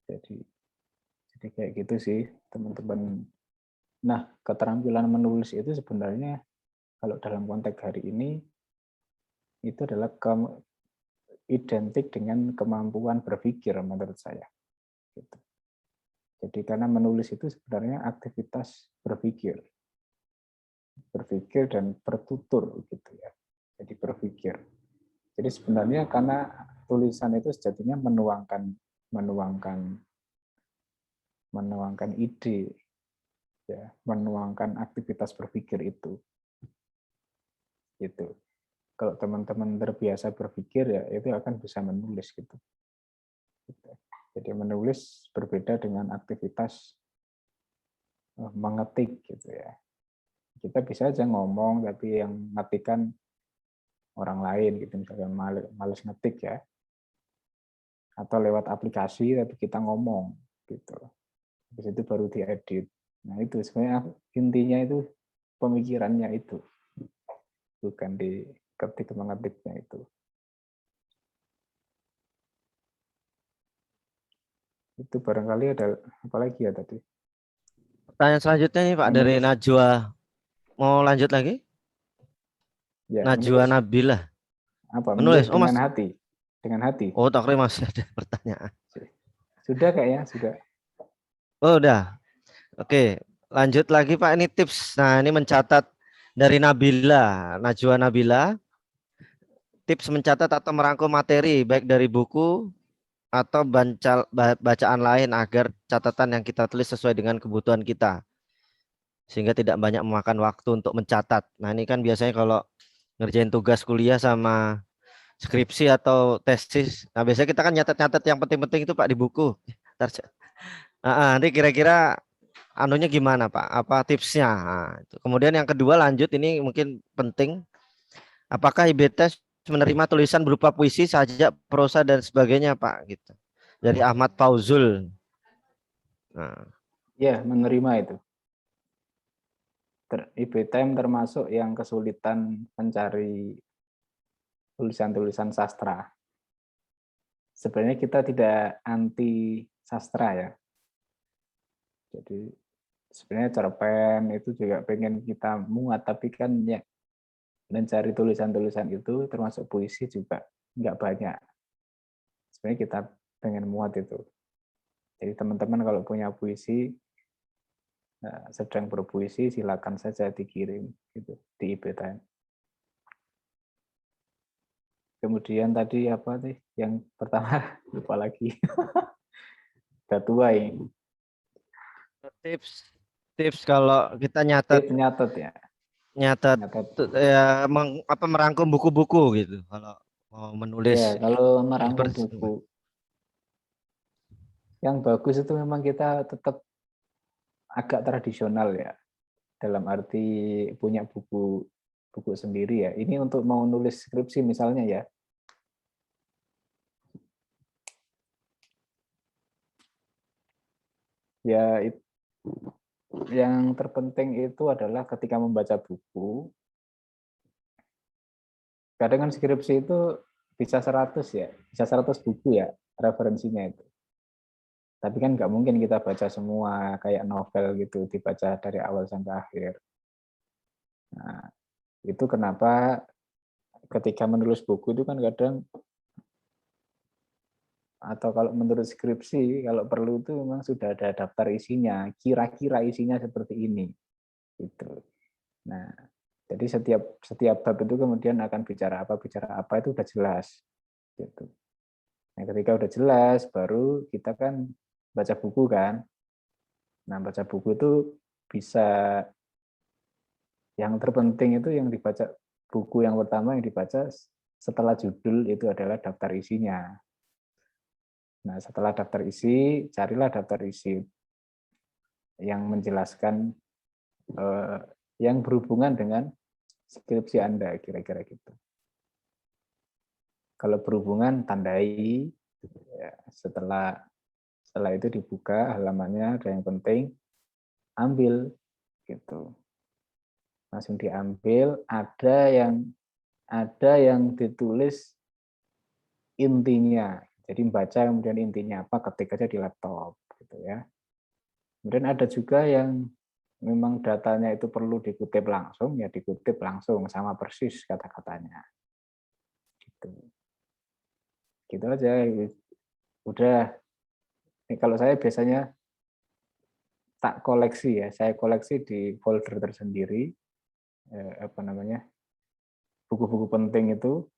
Jadi kayak gitu sih teman-teman. Nah, keterampilan menulis itu sebenarnya kalau dalam konteks hari ini itu adalah identik dengan kemampuan berpikir menurut saya. Gitu. Jadi karena menulis itu sebenarnya aktivitas berpikir dan bertutur gitu ya. Jadi berpikir. Jadi sebenarnya karena tulisan itu sejatinya menuangkan ide, ya, menuangkan aktivitas berpikir itu. Gitu. Kalau teman-teman terbiasa berpikir ya itu akan bisa menulis gitu. Jadi menulis berbeda dengan aktivitas mengetik gitu ya. Kita bisa aja ngomong tapi yang ngetikan orang lain gitu, misalkan males ngetik ya. Atau lewat aplikasi tapi kita ngomong gitu. Habis itu baru diedit. Nah, itu sebenarnya intinya itu pemikirannya itu. Bukan di ketik mengetiknya itu. Itu barangkali ada apa lagi ya tadi? Pertanyaan selanjutnya nih Pak dari Menulis. Najwa. Mau lanjut lagi? Ya, Najwa menulis Nabila. apa? Menulis. Menulis Oh Mas. dengan hati. Dengan hati. Oh, tak kira masih ada pertanyaan. Sudah kayaknya, sudah. Oh, udah. Oke, lanjut lagi Pak. Ini tips. Nah, ini mencatat dari Nabila, Najwa Nabila. Tips mencatat atau merangkum materi baik dari buku atau bacaan lain agar catatan yang kita tulis sesuai dengan kebutuhan kita. Sehingga tidak banyak memakan waktu untuk mencatat. Nah, ini kan biasanya kalau ngerjain tugas kuliah sama skripsi atau tesis. Nah, biasanya kita kan nyatet-nyatet yang penting-penting itu Pak di buku. Nanti kira-kira anunya gimana Pak? Apa tipsnya? Nah, itu. Kemudian yang kedua lanjut, ini mungkin penting. Apakah IBTES menerima tulisan berupa puisi, sajak, prosa dan sebagainya Pak? Gitu. Dari Ahmad Fauzul. Nah. Ya, menerima itu. IBTM termasuk yang kesulitan mencari tulisan-tulisan sastra. Sebenarnya kita tidak anti sastra ya. Jadi sebenarnya cerpen itu juga pengen kita muat, tapi kan ya mencari tulisan-tulisan itu termasuk puisi juga nggak banyak. Sebenarnya kita pengen muat itu. Jadi teman-teman kalau punya puisi, sedang berpuisi, silakan saja dikirim gitu di IBTM. Kemudian tadi apa nih? Yang pertama lupa lagi. Udah tua ini. Tips tips kalau kita nyatet nyatet ya, nyatet nyatet. ya merangkum buku-buku gitu kalau mau Ya, menulis kalau merangkum seperti buku yang bagus itu memang kita tetap agak tradisional ya, dalam arti punya buku sendiri ya. Ini untuk mau nulis skripsi misalnya ya. Ya, yang terpenting itu adalah ketika membaca buku, kadang kan skripsi itu bisa 100 ya, bisa 100 buku ya referensinya itu. Tapi kan nggak mungkin kita baca semua kayak novel gitu, dibaca dari awal sampai akhir. Nah, itu kenapa ketika menulis buku itu kan kadang, atau kalau menurut skripsi, kalau perlu itu memang sudah ada daftar isinya, kira-kira isinya seperti ini. Gitu. Nah, jadi setiap bab itu kemudian akan bicara apa itu udah jelas. Gitu. Nah, ketika udah jelas, baru kita kan baca buku kan. Nah, baca buku itu bisa, yang terpenting itu yang dibaca, buku yang pertama yang dibaca setelah judul itu adalah daftar isinya. Nah, setelah daftar isi, carilah daftar isi yang menjelaskan yang berhubungan dengan skripsi Anda, kira-kira gitu. Kalau berhubungan, tandai. Ya, setelah itu dibuka halamannya, ada yang penting, ambil gitu. Langsung diambil. Ada yang ditulis intinya. Jadi membaca kemudian intinya apa, ketik aja di laptop gitu ya. Kemudian ada juga yang memang datanya itu perlu dikutip langsung, ya dikutip langsung sama persis kata-katanya. Gitu. Gitu aja. Udah. Kalau saya biasanya tak koleksi ya, saya koleksi di folder tersendiri, buku-buku penting itu.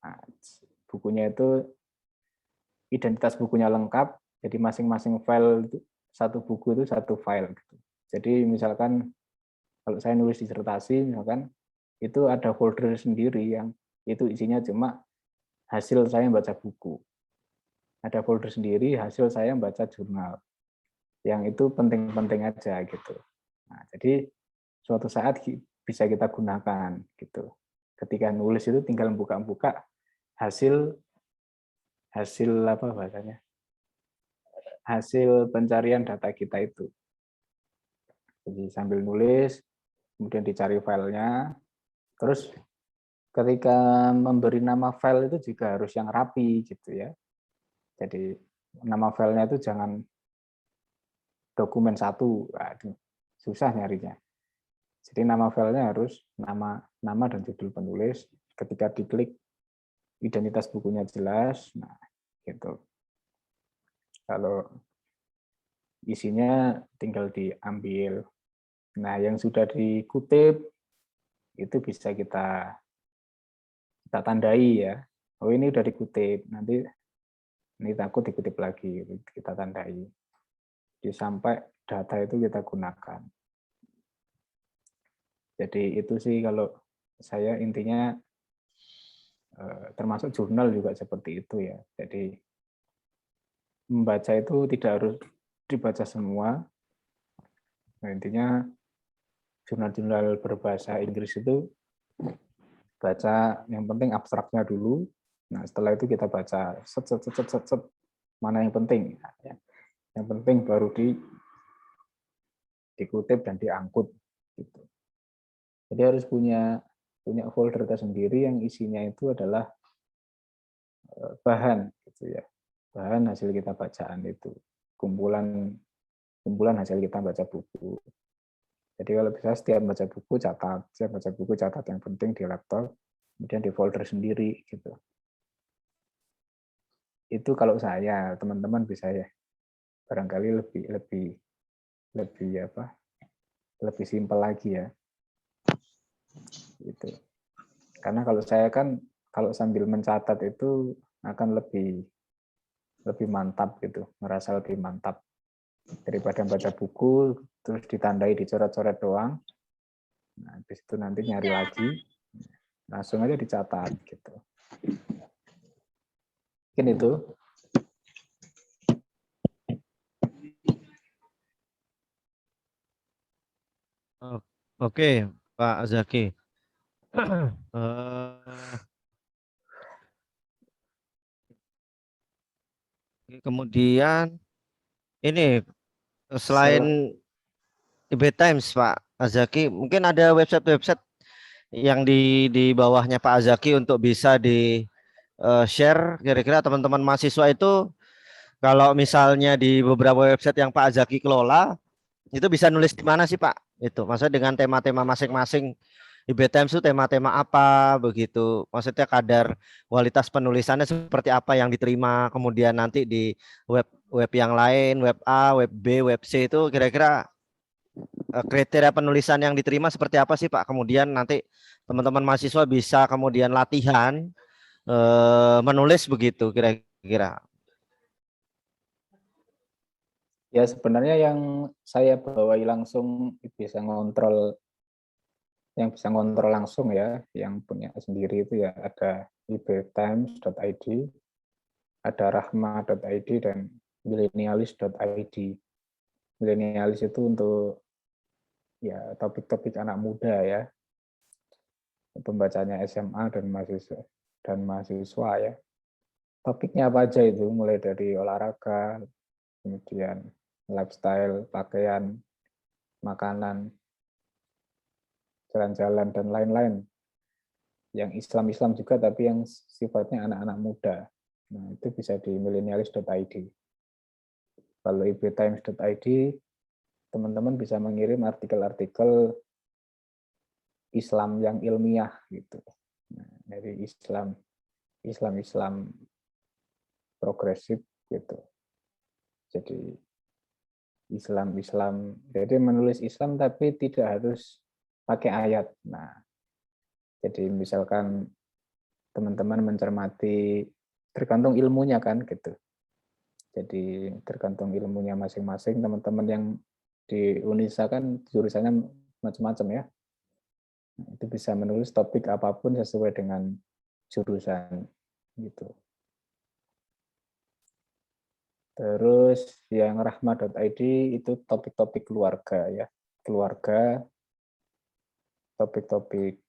Nah, bukunya itu identitas bukunya lengkap, jadi masing-masing file itu, satu buku itu satu file gitu. Jadi misalkan kalau saya nulis disertasi misalkan, itu ada folder sendiri yang itu isinya cuma hasil saya membaca buku. Ada folder sendiri hasil saya membaca jurnal. Yang itu penting-penting aja gitu. Nah, jadi suatu saat bisa kita gunakan gitu. Ketika nulis itu tinggal buka-buka hasil apa bahasanya? Hasil pencarian data kita itu. Jadi sambil nulis, kemudian dicari filenya, terus ketika memberi nama file itu juga harus yang rapi gitu ya. Jadi nama filenya itu jangan dokumen satu, susah nyarinya. Jadi nama filenya harus nama dan judul penulis. Ketika diklik identitas bukunya jelas, nah gitu. Kalau isinya tinggal diambil. Nah, yang sudah dikutip itu bisa kita tandai ya. Oh, ini udah dikutip. Nanti ini takut dikutip lagi, kita tandai. Jadi sampai data itu kita gunakan. Jadi itu sih kalau saya intinya, termasuk jurnal juga seperti itu ya. Jadi membaca itu tidak harus dibaca semua. Nah, intinya jurnal-jurnal berbahasa Inggris itu baca yang penting abstraknya dulu. Nah, setelah itu kita baca set, mana yang penting. Ya. Yang penting baru dikutip dan diangkut gitu. Jadi harus punya folder tersendiri yang isinya itu adalah bahan gitu ya. Bahan hasil kita bacaan itu. Kumpulan hasil kita baca buku. Jadi kalau bisa setiap baca buku catat yang penting di laptop, kemudian di folder sendiri gitu. Itu kalau saya, teman-teman bisa ya. Barangkali lebih simpel lagi ya. Gitu. Karena kalau saya kan kalau sambil mencatat itu akan lebih mantap gitu, merasa lebih mantap. daripada baca buku terus ditandai dicoret-coret doang. Nah, habis itu nanti nyari lagi, langsung aja dicatat gitu. Mungkin itu. Oke, Pak Zaki. Kemudian ini selain IB Times Pak Azaki, mungkin ada website-website yang di bawahnya Pak Azaki untuk bisa di share kira-kira teman-teman mahasiswa itu kalau misalnya di beberapa website yang Pak Azaki kelola itu bisa nulis di mana sih Pak? Itu maksudnya dengan tema-tema masing-masing IB Times itu tema-tema apa begitu? Maksudnya kadar kualitas penulisannya seperti apa yang diterima kemudian nanti di web yang lain, web A, web B, web C itu kira-kira kriteria penulisan yang diterima seperti apa sih Pak? Kemudian nanti teman-teman mahasiswa bisa kemudian latihan menulis begitu kira-kira. Ya sebenarnya yang saya bawai langsung bisa ngontrol, yang bisa ngontrol langsung ya, yang punya sendiri itu ya ada ibtimes.id, ada rahma.id dan millennialis.id. Millennialis itu untuk ya topik-topik anak muda ya, pembacanya SMA dan mahasiswa ya. Topiknya apa aja itu, mulai dari olahraga, kemudian lifestyle, pakaian, makanan, jalan-jalan, dan lain-lain. Yang Islam-Islam juga, tapi yang sifatnya anak-anak muda. Nah, itu bisa di millennialis.id. Kalau ibtimes.id, teman-teman bisa mengirim artikel-artikel Islam yang ilmiah gitu. Nah, dari Islam progresif gitu. Jadi jadi menulis Islam tapi tidak harus pakai ayat. Nah, jadi misalkan teman-teman mencermati, tergantung ilmunya kan gitu. Jadi tergantung ilmunya masing-masing. Teman-teman yang di Unisa kan jurusannya macam-macam ya. Nah, itu bisa menulis topik apapun sesuai dengan jurusan gitu. Terus yang rahma.id itu topik-topik keluarga ya. Keluarga, topik-topik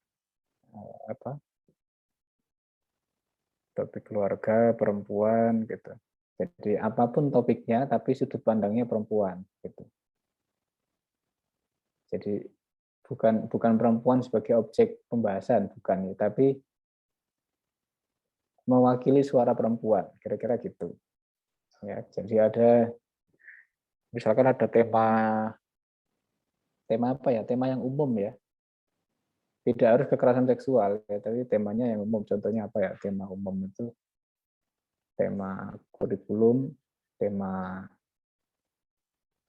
topik keluarga, perempuan gitu. Jadi apapun topiknya tapi sudut pandangnya perempuan gitu. Jadi bukan perempuan sebagai objek pembahasan, bukan ya, tapi mewakili suara perempuan, kira-kira gitu. Ya, jadi misalkan ada tema apa ya? Tema yang umum ya. Tidak harus kekerasan seksual ya, tapi temanya yang umum. Contohnya apa ya? Tema umum itu tema kurikulum,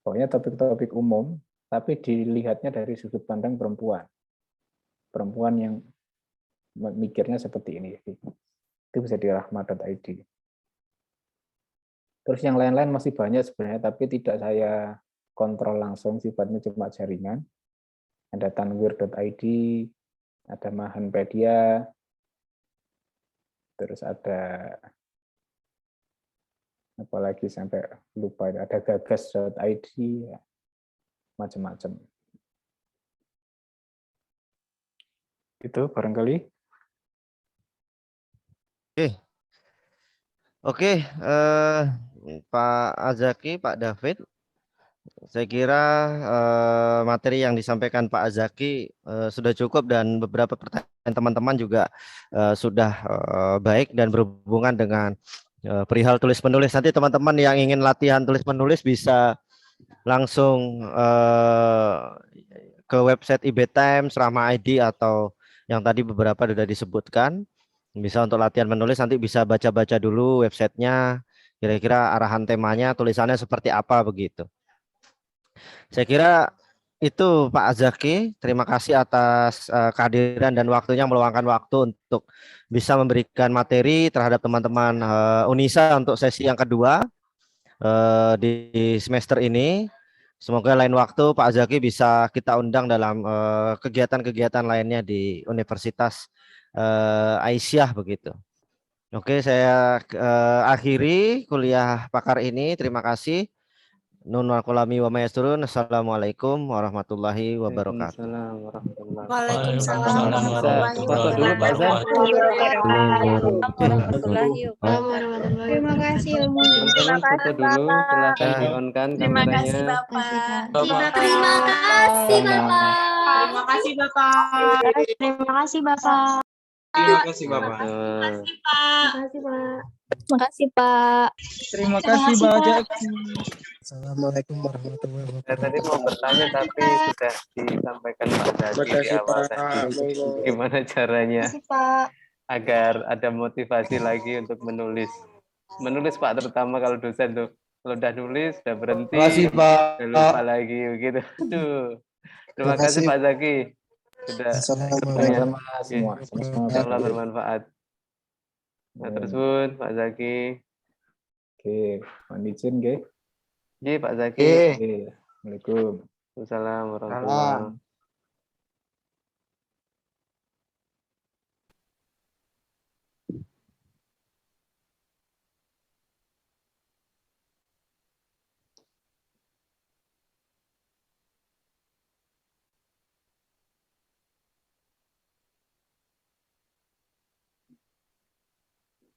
pokoknya topik-topik umum, tapi dilihatnya dari sudut pandang perempuan. Perempuan yang mikirnya seperti ini. Itu bisa di rahma.id. Terus yang lain-lain masih banyak sebenarnya, tapi tidak saya kontrol langsung, sifatnya cuma jaringan. Ada tanwir.id, ada Mahanpedia, terus ada apalagi sampai lupa, ada gagas.id, ya, macam-macam. Itu barangkali. Oke, Pak Azaki, Pak David, saya kira materi yang disampaikan Pak Azaki sudah cukup dan beberapa pertanyaan teman-teman juga sudah baik dan berhubungan dengan perihal tulis-menulis. Nanti teman-teman yang ingin latihan tulis-menulis bisa langsung ke website IB Times, Rahma ID atau yang tadi beberapa sudah disebutkan. Bisa untuk latihan menulis, nanti bisa baca-baca dulu websitenya, kira-kira arahan temanya, tulisannya seperti apa begitu. Saya kira itu Pak Azaki, terima kasih atas kehadiran dan waktunya, meluangkan waktu untuk bisa memberikan materi terhadap teman-teman Unisa untuk sesi yang kedua. di semester ini. Semoga lain waktu Pak Zaki bisa kita undang dalam kegiatan-kegiatan lainnya di Universitas Aisyah begitu. Oke, saya akhiri kuliah pakar ini. Terima kasih. Nun wal qalami wa ma yasturun. Assalamualaikum warahmatullahi wabarakatuh. Waalaikumsalam warahmatullahi Waalaikumsalam wabarakatuh. warahmatullahi Foto dulu Pak Zak. warahmatullahi wabarakatuh. Terima kasih ilmunya. Teman-teman foto dulu, silahkan di on kan Terima kasih kameranya. Bapak. Terima kasih Bapak. Terima kasih Bapak. Terima kasih Bapak. Terima kasih Bapak. Nah, Terima kasih Pak. Terima kasih Pak Jaki. Assalamualaikum warahmatullahi saya tadi wabarakatuh. mau bertanya tapi sudah disampaikan Pak Zaki di awal tadi. Gimana caranya Terima kasih Pak. agar ada motivasi lagi untuk menulis. Menulis Pak, terutama kalau dosen tuh. Kalau udah nulis, udah berhenti, Pak. udah lupa lagi begitu. Aduh. Terima kasih Pak Zaki. Sudah Assalamualaikum Sama-sama semua. Sama-sama. insyaallah bermanfaat. Nah, terus Bun, Pak Zaki. Oke, mohon izin, nggih. Ji, Pak Zaki. Oke. Assalamualaikum. Waalaikumsalam warahmatullahi wabarakatuh.